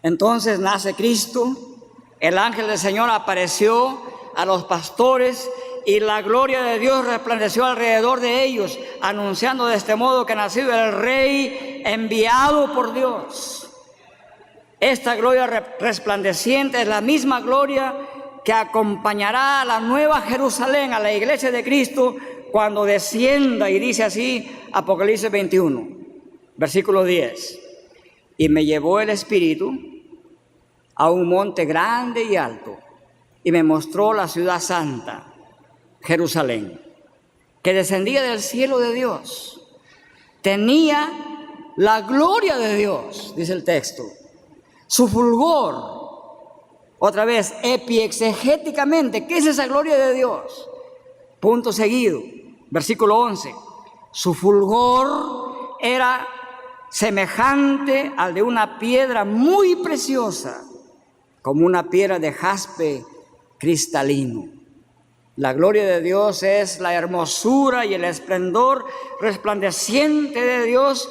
Speaker 2: Entonces nace Cristo, el ángel del Señor apareció a los pastores y la gloria de Dios resplandeció alrededor de ellos, anunciando de este modo que ha nacido el Rey enviado por Dios. Esta gloria resplandeciente es la misma gloria que acompañará a la nueva Jerusalén, a la iglesia de Cristo, cuando descienda, y dice así Apocalipsis 21, versículo 10. Y me llevó el Espíritu a un monte grande y alto, y me mostró la ciudad santa, Jerusalén, que descendía del cielo de Dios. Tenía la gloria de Dios, dice el texto. Su fulgor, otra vez, epiexegéticamente, ¿qué es esa gloria de Dios? Punto seguido, versículo 11. Su fulgor era semejante al de una piedra muy preciosa, como una piedra de jaspe cristalino. La gloria de Dios es la hermosura y el esplendor resplandeciente de Dios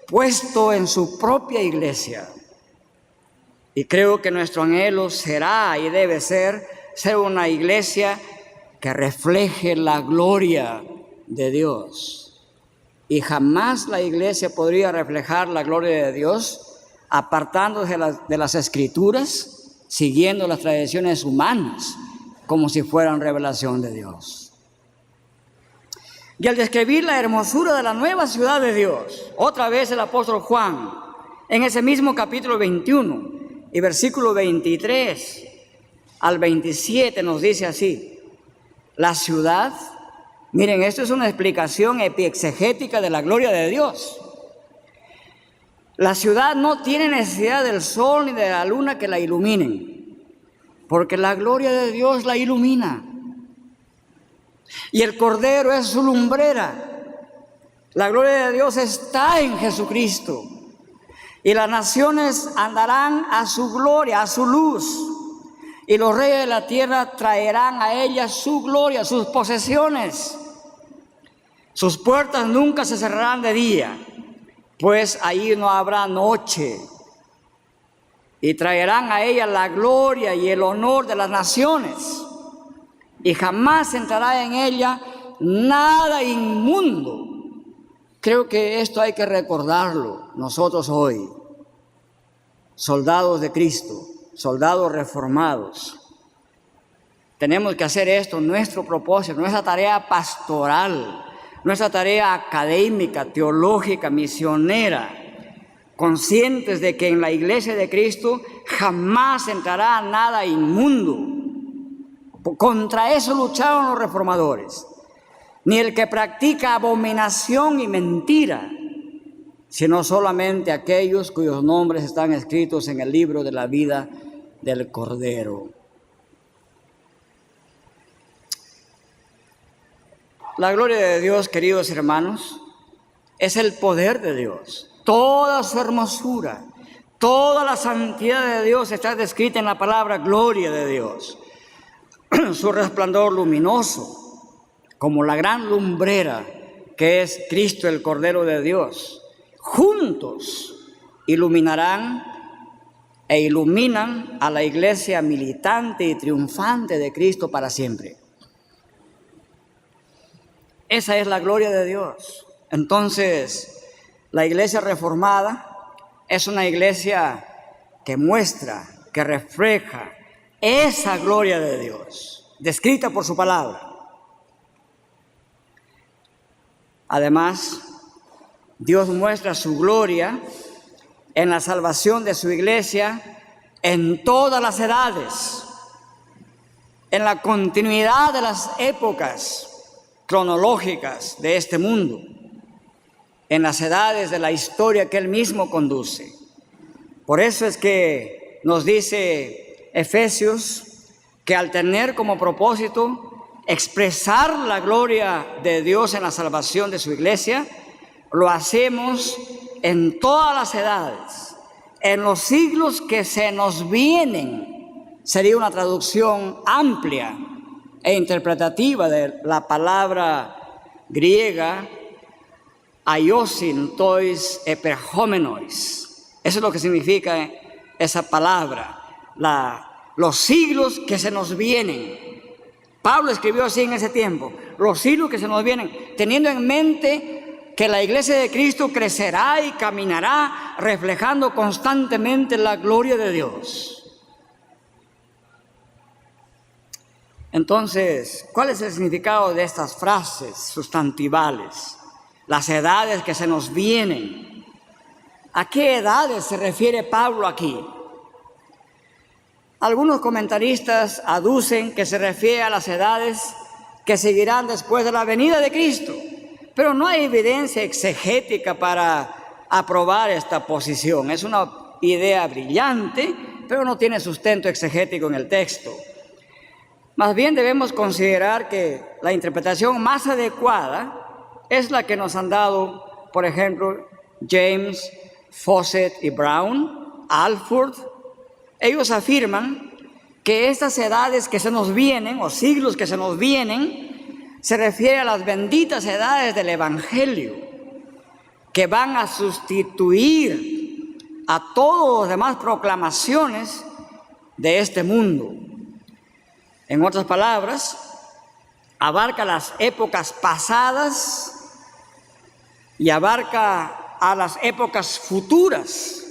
Speaker 2: puesto en su propia iglesia. Y creo que nuestro anhelo será y debe ser una iglesia que refleje la gloria de Dios. Y jamás la iglesia podría reflejar la gloria de Dios apartándose de las Escrituras, siguiendo las tradiciones humanas, como si fueran revelación de Dios. Y al describir la hermosura de la nueva ciudad de Dios, otra vez el apóstol Juan, en ese mismo capítulo 21 y versículo 23 al 27 nos dice así: la ciudad, miren, esto es una explicación epiexegética de la gloria de Dios. La ciudad no tiene necesidad del sol ni de la luna que la iluminen, porque la gloria de Dios la ilumina. Y el Cordero es su lumbrera. La gloria de Dios está en Jesucristo. Y las naciones andarán a su gloria, a su luz. Y los reyes de la tierra traerán a ella su gloria, sus posesiones. Sus puertas nunca se cerrarán de día, pues ahí no habrá noche. Y traerán a ella la gloria y el honor de las naciones. Y jamás entrará en ella nada inmundo. Creo que esto hay que recordarlo nosotros hoy, soldados de Cristo, soldados reformados. Tenemos que hacer esto, nuestro propósito, nuestra tarea pastoral, nuestra tarea académica, teológica, misionera, conscientes de que en la iglesia de Cristo jamás entrará nada inmundo. Contra eso lucharon los reformadores. Ni el que practica abominación y mentira, sino solamente aquellos cuyos nombres están escritos en el libro de la vida del Cordero. La gloria de Dios, queridos hermanos, es el poder de Dios. Toda su hermosura, toda la santidad de Dios está descrita en la palabra gloria de Dios. Su resplandor luminoso, como la gran lumbrera que es Cristo el Cordero de Dios, juntos iluminarán e iluminan a la iglesia militante y triunfante de Cristo para siempre. Esa es la gloria de Dios. Entonces, la iglesia reformada es una iglesia que muestra, que refleja esa gloria de Dios, descrita por su palabra. Además, Dios muestra su gloria en la salvación de su iglesia en todas las edades, en la continuidad de las épocas cronológicas de este mundo, en las edades de la historia que Él mismo conduce. Por eso es que nos dice Efesios que al tener como propósito expresar la gloria de Dios en la salvación de su iglesia, lo hacemos en todas las edades, en los siglos que se nos vienen. Sería una traducción amplia e interpretativa de la palabra griega aiosin tois eperhomenois. Eso es lo que significa esa palabra, los siglos que se nos vienen. Pablo escribió así en ese tiempo, los siglos que se nos vienen, teniendo en mente que la iglesia de Cristo crecerá y caminará reflejando constantemente la gloria de Dios. Entonces, ¿cuál es el significado de estas frases sustantivales? Las edades que se nos vienen. ¿A qué edades se refiere Pablo aquí? Algunos comentaristas aducen que se refiere a las edades que seguirán después de la venida de Cristo, pero no hay evidencia exegética para aprobar esta posición. Es una idea brillante, pero no tiene sustento exegético en el texto. Más bien debemos considerar que la interpretación más adecuada es la que nos han dado, por ejemplo, James, Fawcett y Brown, Alford. Ellos afirman que estas edades que se nos vienen, o siglos que se nos vienen, se refiere a las benditas edades del Evangelio, que van a sustituir a todas las demás proclamaciones de este mundo. En otras palabras, abarca las épocas pasadas y abarca a las épocas futuras,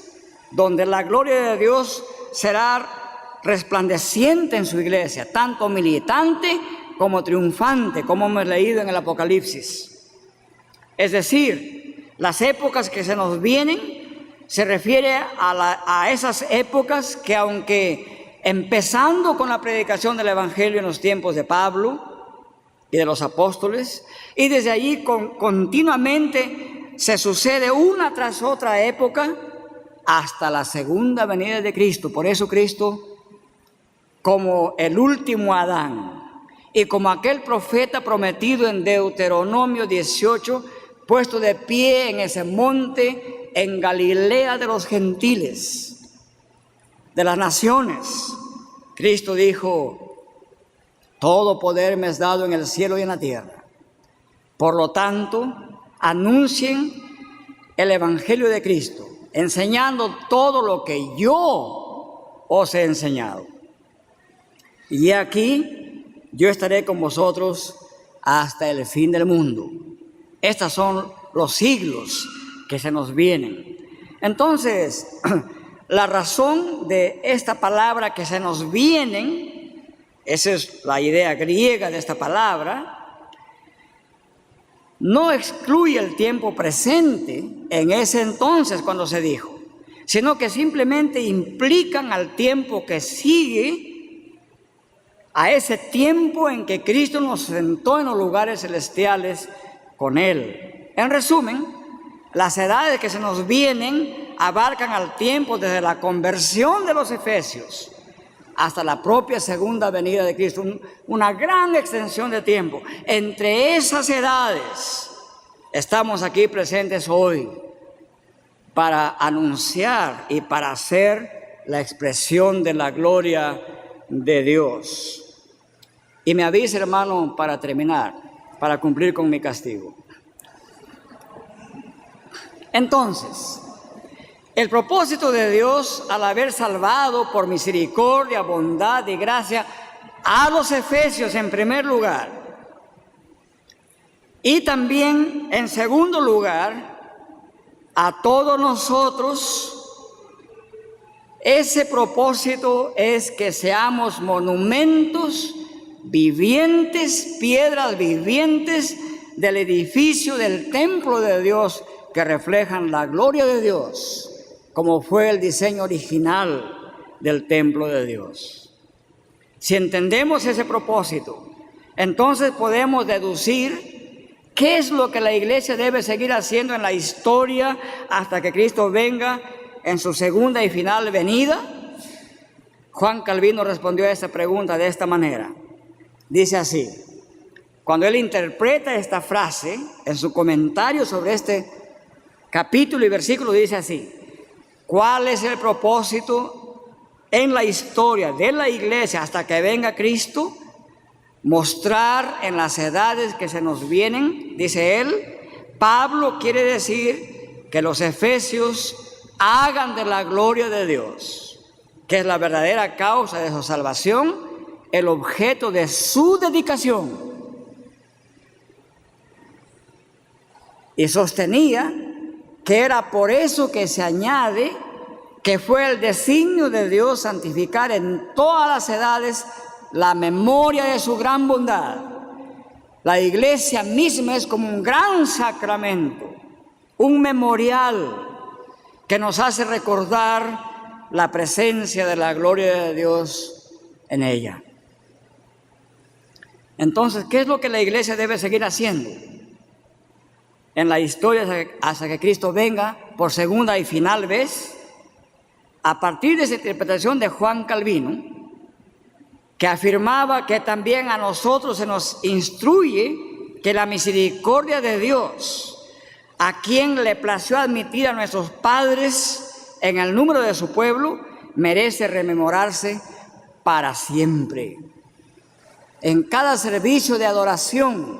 Speaker 2: donde la gloria de Dios será resplandeciente en su iglesia, tanto militante como triunfante, como hemos leído en el Apocalipsis. Es decir, las épocas que se nos vienen se refiere a esas épocas que, aunque empezando con la predicación del Evangelio en los tiempos de Pablo y de los apóstoles, y desde allí continuamente se sucede una tras otra época hasta la segunda venida de Cristo. Por eso Cristo, como el último Adán y como aquel profeta prometido en Deuteronomio 18, puesto de pie en ese monte en Galilea de los gentiles, de las naciones, Cristo dijo: todo poder me es dado en el cielo y en la tierra. Por lo tanto, anuncien el Evangelio de Cristo, enseñando todo lo que yo os he enseñado. Y aquí yo estaré con vosotros hasta el fin del mundo. Estos son los siglos que se nos vienen. Entonces, la razón de esta palabra que se nos vienen, esa es la idea griega de esta palabra, no excluye el tiempo presente en ese entonces cuando se dijo, sino que simplemente implican al tiempo que sigue, a ese tiempo en que Cristo nos sentó en los lugares celestiales con Él. En resumen, las edades que se nos vienen abarcan al tiempo desde la conversión de los efesios hasta la propia segunda venida de Cristo, una gran extensión de tiempo. Entre esas edades estamos aquí presentes hoy para anunciar y para hacer la expresión de la gloria de Dios. Y me avisa, hermano, para terminar, para cumplir con mi castigo. Entonces, el propósito de Dios al haber salvado por misericordia, bondad y gracia a los efesios en primer lugar, y también en segundo lugar a todos nosotros, ese propósito es que seamos monumentos vivientes, piedras vivientes del edificio del templo de Dios, que reflejan la gloria de Dios, como fue el diseño original del templo de Dios. Si entendemos ese propósito, entonces podemos deducir qué es lo que la iglesia debe seguir haciendo en la historia hasta que Cristo venga en su segunda y final venida. Juan Calvino respondió a esta pregunta de esta manera. Dice así, cuando él interpreta esta frase en su comentario sobre este capítulo y versículo, dice así: ¿cuál es el propósito en la historia de la iglesia hasta que venga Cristo? Mostrar en las edades que se nos vienen, dice él, Pablo quiere decir que los efesios hagan de la gloria de Dios, que es la verdadera causa de su salvación, el objeto de su dedicación. Y sostenía que era por eso que se añade que fue el designio de Dios santificar en todas las edades la memoria de su gran bondad. La iglesia misma es como un gran sacramento, un memorial que nos hace recordar la presencia de la gloria de Dios en ella. Entonces, ¿qué es lo que la iglesia debe seguir haciendo en la historia hasta que Cristo venga por segunda y final vez? A partir de esa interpretación de Juan Calvino, que afirmaba que también a nosotros se nos instruye que la misericordia de Dios, a quien le plació admitir a nuestros padres en el número de su pueblo, merece rememorarse para siempre. En cada servicio de adoración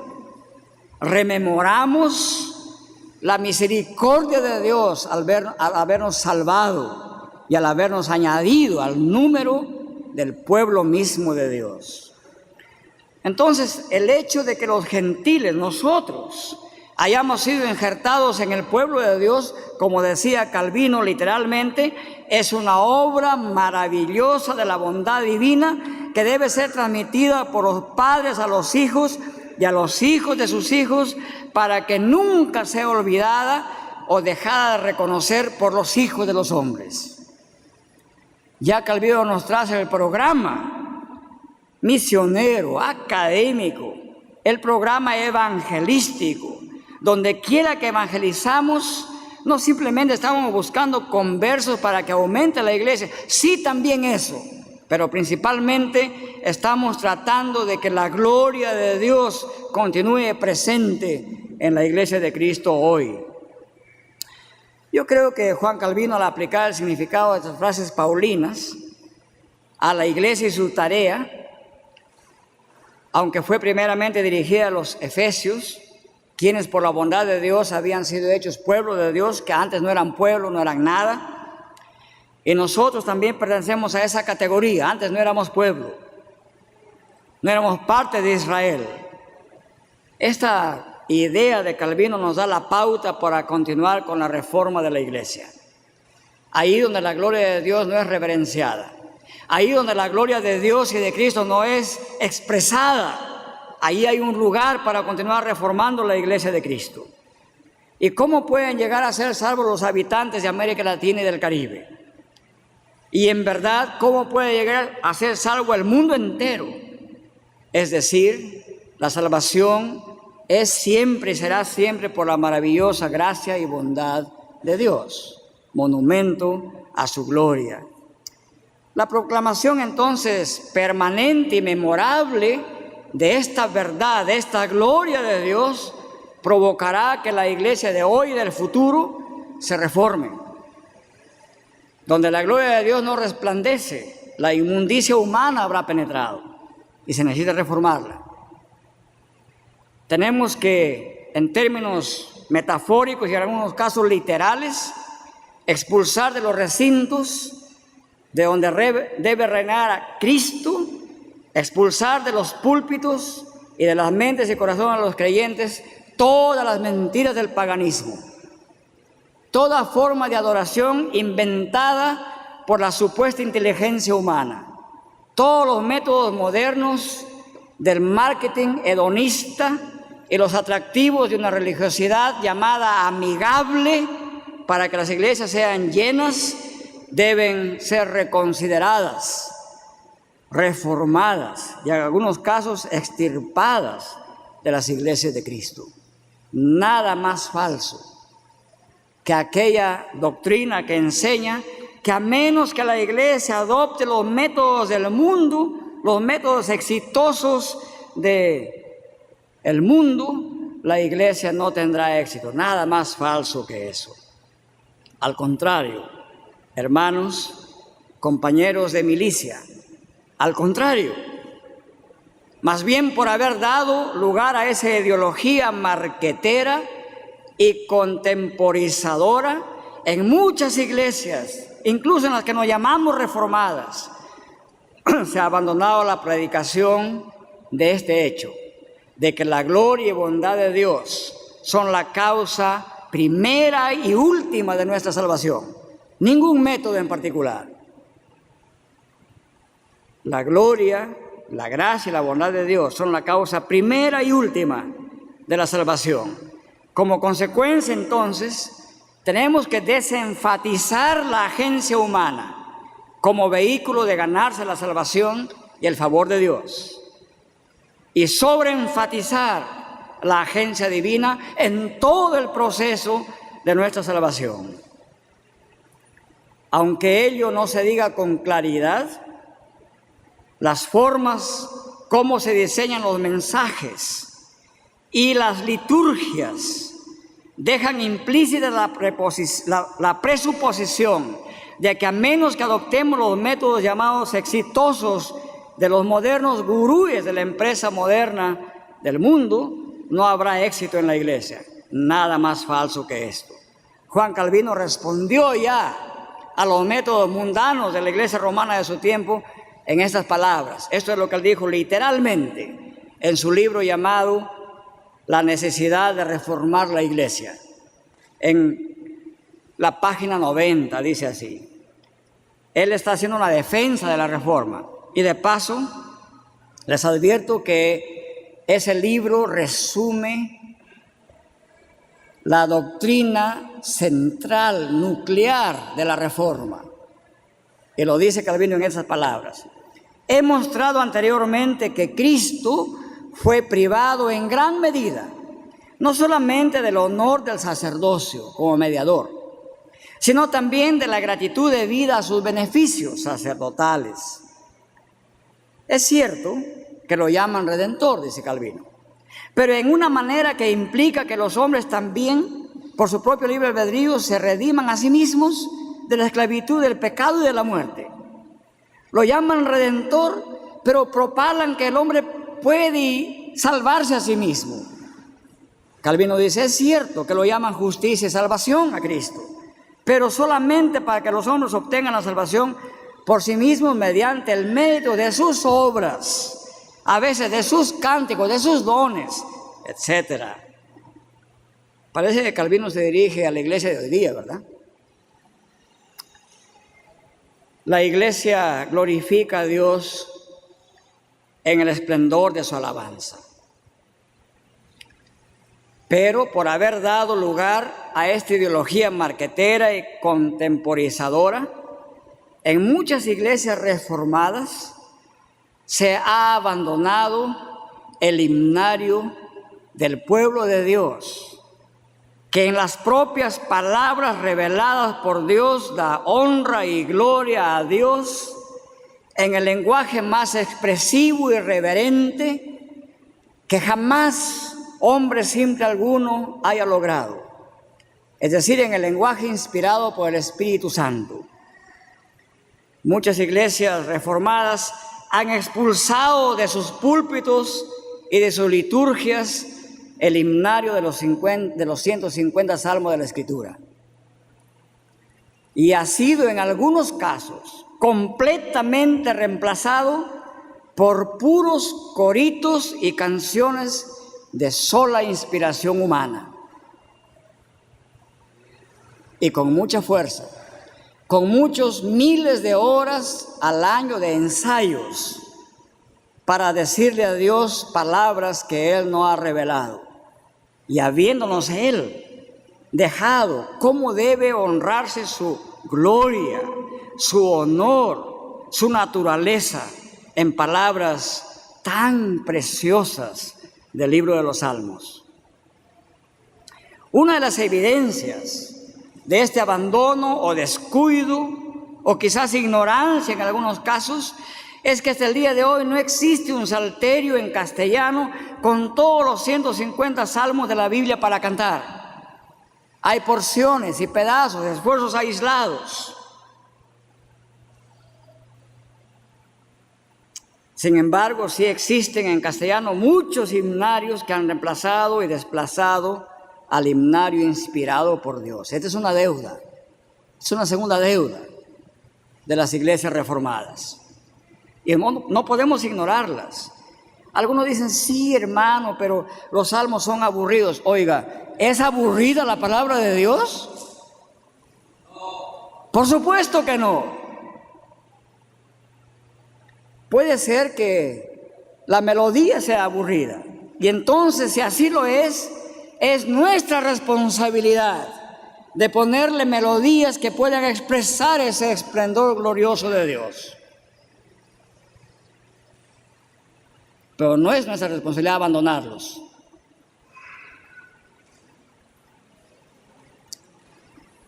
Speaker 2: rememoramos la misericordia de Dios al habernos salvado y al habernos añadido al número del pueblo mismo de Dios. Entonces, el hecho de que los gentiles, nosotros, hayamos sido injertados en el pueblo de Dios, como decía Calvino literalmente, es una obra maravillosa de la bondad divina que debe ser transmitida por los padres a los hijos y a los hijos de sus hijos, para que nunca sea olvidada o dejada de reconocer por los hijos de los hombres. Ya Calvino nos trae el programa misionero, académico, el programa evangelístico. Donde quiera que evangelizamos, no simplemente estamos buscando conversos para que aumente la iglesia, sí también eso, pero principalmente estamos tratando de que la gloria de Dios continúe presente en la iglesia de Cristo hoy. Yo creo que Juan Calvino, al aplicar el significado de estas frases paulinas a la iglesia y su tarea, aunque fue primeramente dirigida a los efesios, quienes por la bondad de Dios habían sido hechos pueblo de Dios, que antes no eran pueblo, no eran nada, y nosotros también pertenecemos a esa categoría. Antes no éramos pueblo, no éramos parte de Israel. Esta idea de Calvino nos da la pauta para continuar con la reforma de la iglesia. Ahí donde la gloria de Dios no es reverenciada, ahí donde la gloria de Dios y de Cristo no es expresada, ahí hay un lugar para continuar reformando la iglesia de Cristo. ¿Y cómo pueden llegar a ser salvos los habitantes de América Latina y del Caribe? Y en verdad, ¿cómo puede llegar a ser salvo el mundo entero? Es decir, la salvación es siempre y será siempre por la maravillosa gracia y bondad de Dios, monumento a su gloria. La proclamación entonces permanente y memorable de esta verdad, de esta gloria de Dios, provocará que la iglesia de hoy y del futuro se reforme. Donde la gloria de Dios no resplandece, la inmundicia humana habrá penetrado y se necesita reformarla. Tenemos que, en términos metafóricos y en algunos casos literales, expulsar de los recintos de donde debe reinar a Cristo, expulsar de los púlpitos y de las mentes y corazones de los creyentes todas las mentiras del paganismo, toda forma de adoración inventada por la supuesta inteligencia humana, todos los métodos modernos del marketing hedonista y los atractivos de una religiosidad llamada amigable para que las iglesias sean llenas, deben ser reconsideradas, reformadas y en algunos casos extirpadas de las iglesias de Cristo. Nada más falso que aquella doctrina que enseña que a menos que la iglesia adopte los métodos del mundo, los métodos exitosos del mundo, la iglesia no tendrá éxito. Nada más falso que eso. Al contrario, hermanos, compañeros de milicia, al contrario, más bien por haber dado lugar a esa ideología marquetera y contemporizadora en muchas iglesias, incluso en las que nos llamamos reformadas, se ha abandonado la predicación de este hecho, de que la gloria y bondad de Dios son la causa primera y última de nuestra salvación, ningún método en particular. La gloria, la gracia y la bondad de Dios son la causa primera y última de la salvación. Como consecuencia, entonces, Tenemos que desenfatizar la agencia humana como vehículo de ganarse la salvación y el favor de Dios, y sobreenfatizar la agencia divina en todo el proceso de nuestra salvación. Aunque ello no se diga con claridad, las formas, cómo se diseñan los mensajes y las liturgias dejan implícita la presuposición de que a menos que adoptemos los métodos llamados exitosos de los modernos gurúes de la empresa moderna del mundo, no habrá éxito en la iglesia. Nada más falso que esto. Juan Calvino respondió ya a los métodos mundanos de la iglesia romana de su tiempo en estas palabras. Esto es lo que él dijo literalmente en su libro llamado La necesidad de reformar la iglesia. En la página 90 dice así. Él está haciendo una defensa de la reforma. Y de paso, les advierto que ese libro resume la doctrina central, nuclear de la reforma. Y lo dice Calvino en esas palabras. He mostrado anteriormente que Cristo fue privado en gran medida, no solamente del honor del sacerdocio como mediador, sino también de la gratitud debida a sus beneficios sacerdotales. Es cierto que lo llaman redentor, dice Calvino, pero en una manera que implica que los hombres también, por su propio libre albedrío, se rediman a sí mismos de la esclavitud, del pecado y de la muerte. Lo llaman redentor, pero propalan que el hombre puede salvarse a sí mismo. Calvino dice, es cierto que lo llaman justicia y salvación a Cristo, pero solamente para que los hombres obtengan la salvación por sí mismos mediante el mérito de sus obras, a veces de sus cánticos, de sus dones, etc. Parece que Calvino se dirige a la iglesia de hoy día, ¿verdad? La iglesia glorifica a Dios en el esplendor de su alabanza. Pero por haber dado lugar a esta ideología marquetera y contemporizadora, en muchas iglesias reformadas se ha abandonado el himnario del pueblo de Dios, que en las propias palabras reveladas por Dios da honra y gloria a Dios en el lenguaje más expresivo y reverente que jamás hombre simple alguno haya logrado, es decir, en el lenguaje inspirado por el Espíritu Santo. Muchas iglesias reformadas han expulsado de sus púlpitos y de sus liturgias el himnario de los 150 salmos de la Escritura. Y ha sido en algunos casos completamente reemplazado por puros coritos y canciones de sola inspiración humana. Y con mucha fuerza, con muchos miles de horas al año de ensayos para decirle a Dios palabras que Él no ha revelado. Y habiéndonos Él dejado cómo debe honrarse su gloria, su honor, su naturaleza en palabras tan preciosas del libro de los Salmos. Una de las evidencias de este abandono o descuido o quizás ignorancia en algunos casos es que hasta el día de hoy no existe un salterio en castellano con todos los 150 salmos de la Biblia para cantar. Hay porciones y pedazos, esfuerzos aislados. Sin embargo, sí existen en castellano muchos himnarios que han reemplazado y desplazado al himnario inspirado por Dios. Esta es una deuda, es una segunda deuda de las iglesias reformadas. Y no podemos ignorarlas. Algunos dicen, sí, hermano, pero los salmos son aburridos. Oiga, ¿es aburrida la palabra de Dios? Por supuesto que no. Puede ser que la melodía sea aburrida. Y entonces, si así lo es nuestra responsabilidad de ponerle melodías que puedan expresar ese esplendor glorioso de Dios. Pero no es nuestra responsabilidad abandonarlos.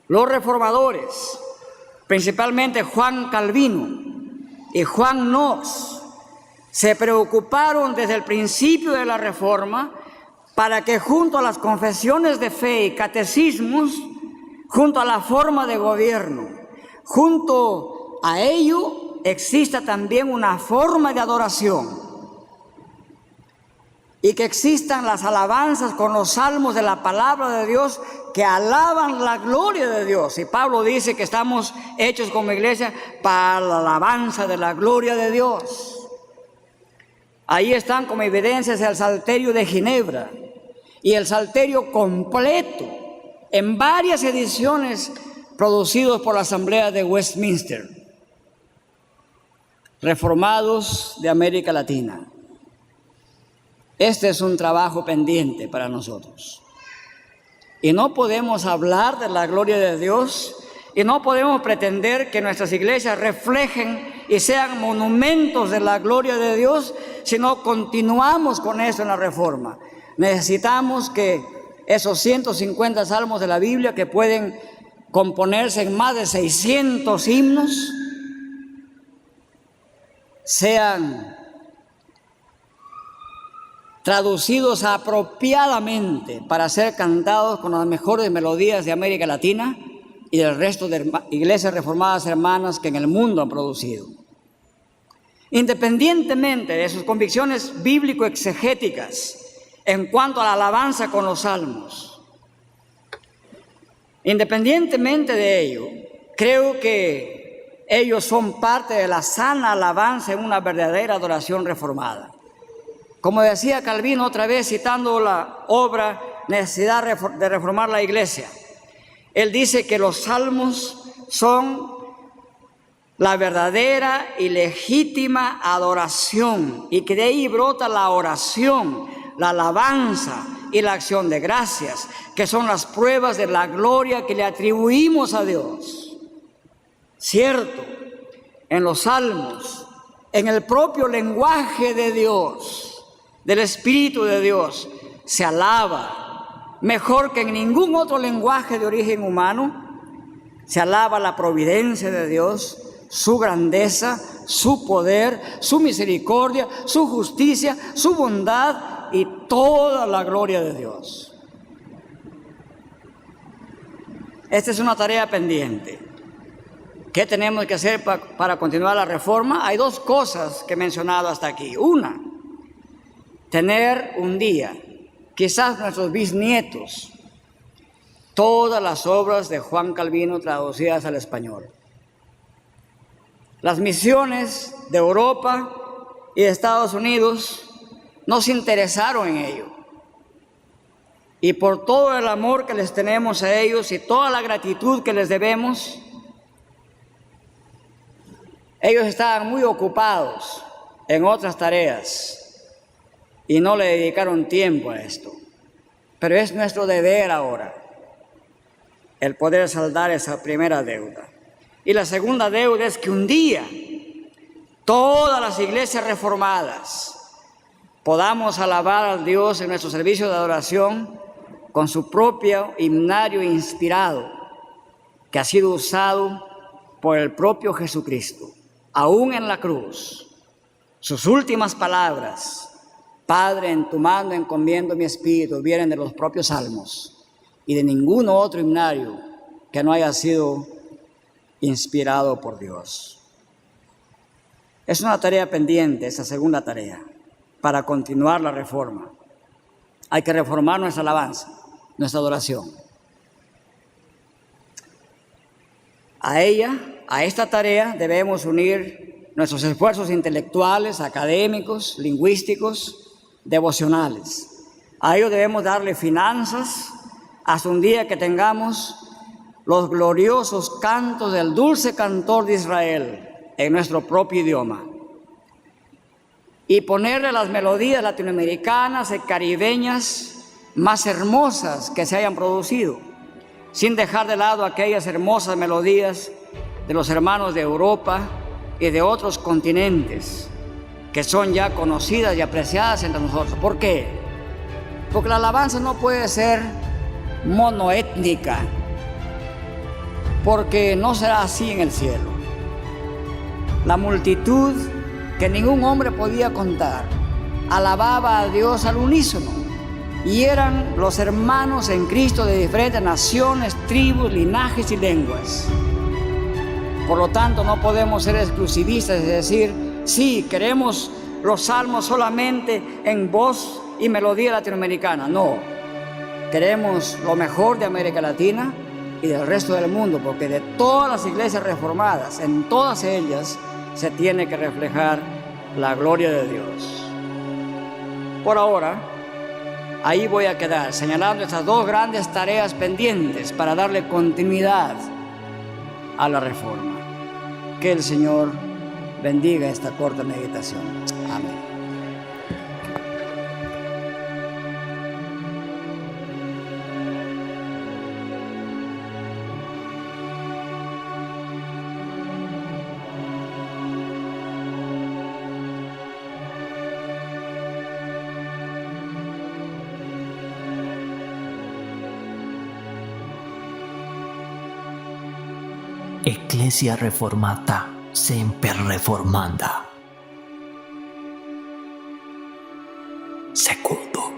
Speaker 2: Los reformadores, principalmente Juan Calvino y Juan Knox, se preocuparon desde el principio de la Reforma para que junto a las confesiones de fe y catecismos, junto a la forma de gobierno, junto a ello exista también una forma de adoración y que existan las alabanzas con los salmos de la palabra de Dios que alaban la gloria de Dios. Y Pablo dice que estamos hechos como iglesia para la alabanza de la gloria de Dios. Ahí están como evidencias el Salterio de Ginebra y el Salterio completo en varias ediciones producidos por la Asamblea de Westminster, reformados de América Latina. Este es un trabajo pendiente para nosotros. Y no podemos hablar de la gloria de Dios y no podemos pretender que nuestras iglesias reflejen y sean monumentos de la gloria de Dios si no continuamos con eso en la Reforma. Necesitamos que esos 150 salmos de la Biblia, que pueden componerse en más de 600 himnos, sean traducidos apropiadamente para ser cantados con las mejores melodías de América Latina y del resto de iglesias reformadas hermanas que en el mundo han producido. Independientemente de sus convicciones bíblico-exegéticas en cuanto a la alabanza con los salmos, independientemente de ello, creo que ellos son parte de la sana alabanza en una verdadera adoración reformada. Como decía Calvino otra vez, citando la obra Necesidad de reformar la iglesia, él dice que los salmos son la verdadera y legítima adoración y que de ahí brota la oración, la alabanza y la acción de gracias, que son las pruebas de la gloria que le atribuimos a Dios. Cierto, en los salmos, en el propio lenguaje de Dios, del Espíritu de Dios, se alaba, mejor que en ningún otro lenguaje de origen humano, se alaba la providencia de Dios, su grandeza, su poder, su misericordia, su justicia, su bondad y toda la gloria de Dios. Esta es una tarea pendiente. ¿Qué tenemos que hacer para continuar la reforma? Hay dos cosas que he mencionado hasta aquí. Una, tener un día, quizás nuestros bisnietos, todas las obras de Juan Calvino traducidas al español. Las misiones de Europa y de Estados Unidos no se interesaron en ello. Y por todo el amor que les tenemos a ellos y toda la gratitud que les debemos, ellos estaban muy ocupados en otras tareas y no le dedicaron tiempo a esto. Pero es nuestro deber ahora el poder saldar esa primera deuda. Y la segunda deuda es que un día todas las iglesias reformadas podamos alabar a Dios en nuestro servicio de adoración con su propio himnario inspirado, que ha sido usado por el propio Jesucristo, aún en la cruz. Sus últimas palabras, Padre, en tu mano encomiendo mi espíritu, vienen de los propios salmos y de ningún otro himnario que no haya sido inspirado por Dios. Es una tarea pendiente, esa segunda tarea, para continuar la reforma. Hay que reformar nuestra alabanza, nuestra adoración. A ella, a esta tarea, debemos unir nuestros esfuerzos intelectuales, académicos, lingüísticos, devocionales. A ello debemos darle finanzas hasta un día que tengamos los gloriosos cantos del dulce cantor de Israel en nuestro propio idioma y ponerle las melodías latinoamericanas y caribeñas más hermosas que se hayan producido sin dejar de lado aquellas hermosas melodías de los hermanos de Europa y de otros continentes que son ya conocidas y apreciadas entre nosotros. ¿Por qué? Porque la alabanza no puede ser monoétnica, porque no será así en el cielo. La multitud que ningún hombre podía contar alababa a Dios al unísono, y eran los hermanos en Cristo de diferentes naciones, tribus, linajes y lenguas. Por lo tanto, no podemos ser exclusivistas y decir, sí, queremos los salmos solamente en voz y melodía latinoamericana. No, queremos lo mejor de América Latina y del resto del mundo, porque de todas las iglesias reformadas, en todas ellas se tiene que reflejar la gloria de Dios. Por ahora, ahí voy a quedar, señalando estas dos grandes tareas pendientes para darle continuidad a la reforma. Que el Señor bendiga esta corta meditación. Amén.
Speaker 1: Ecclesia Reformata Semper Reformanda. Secundo.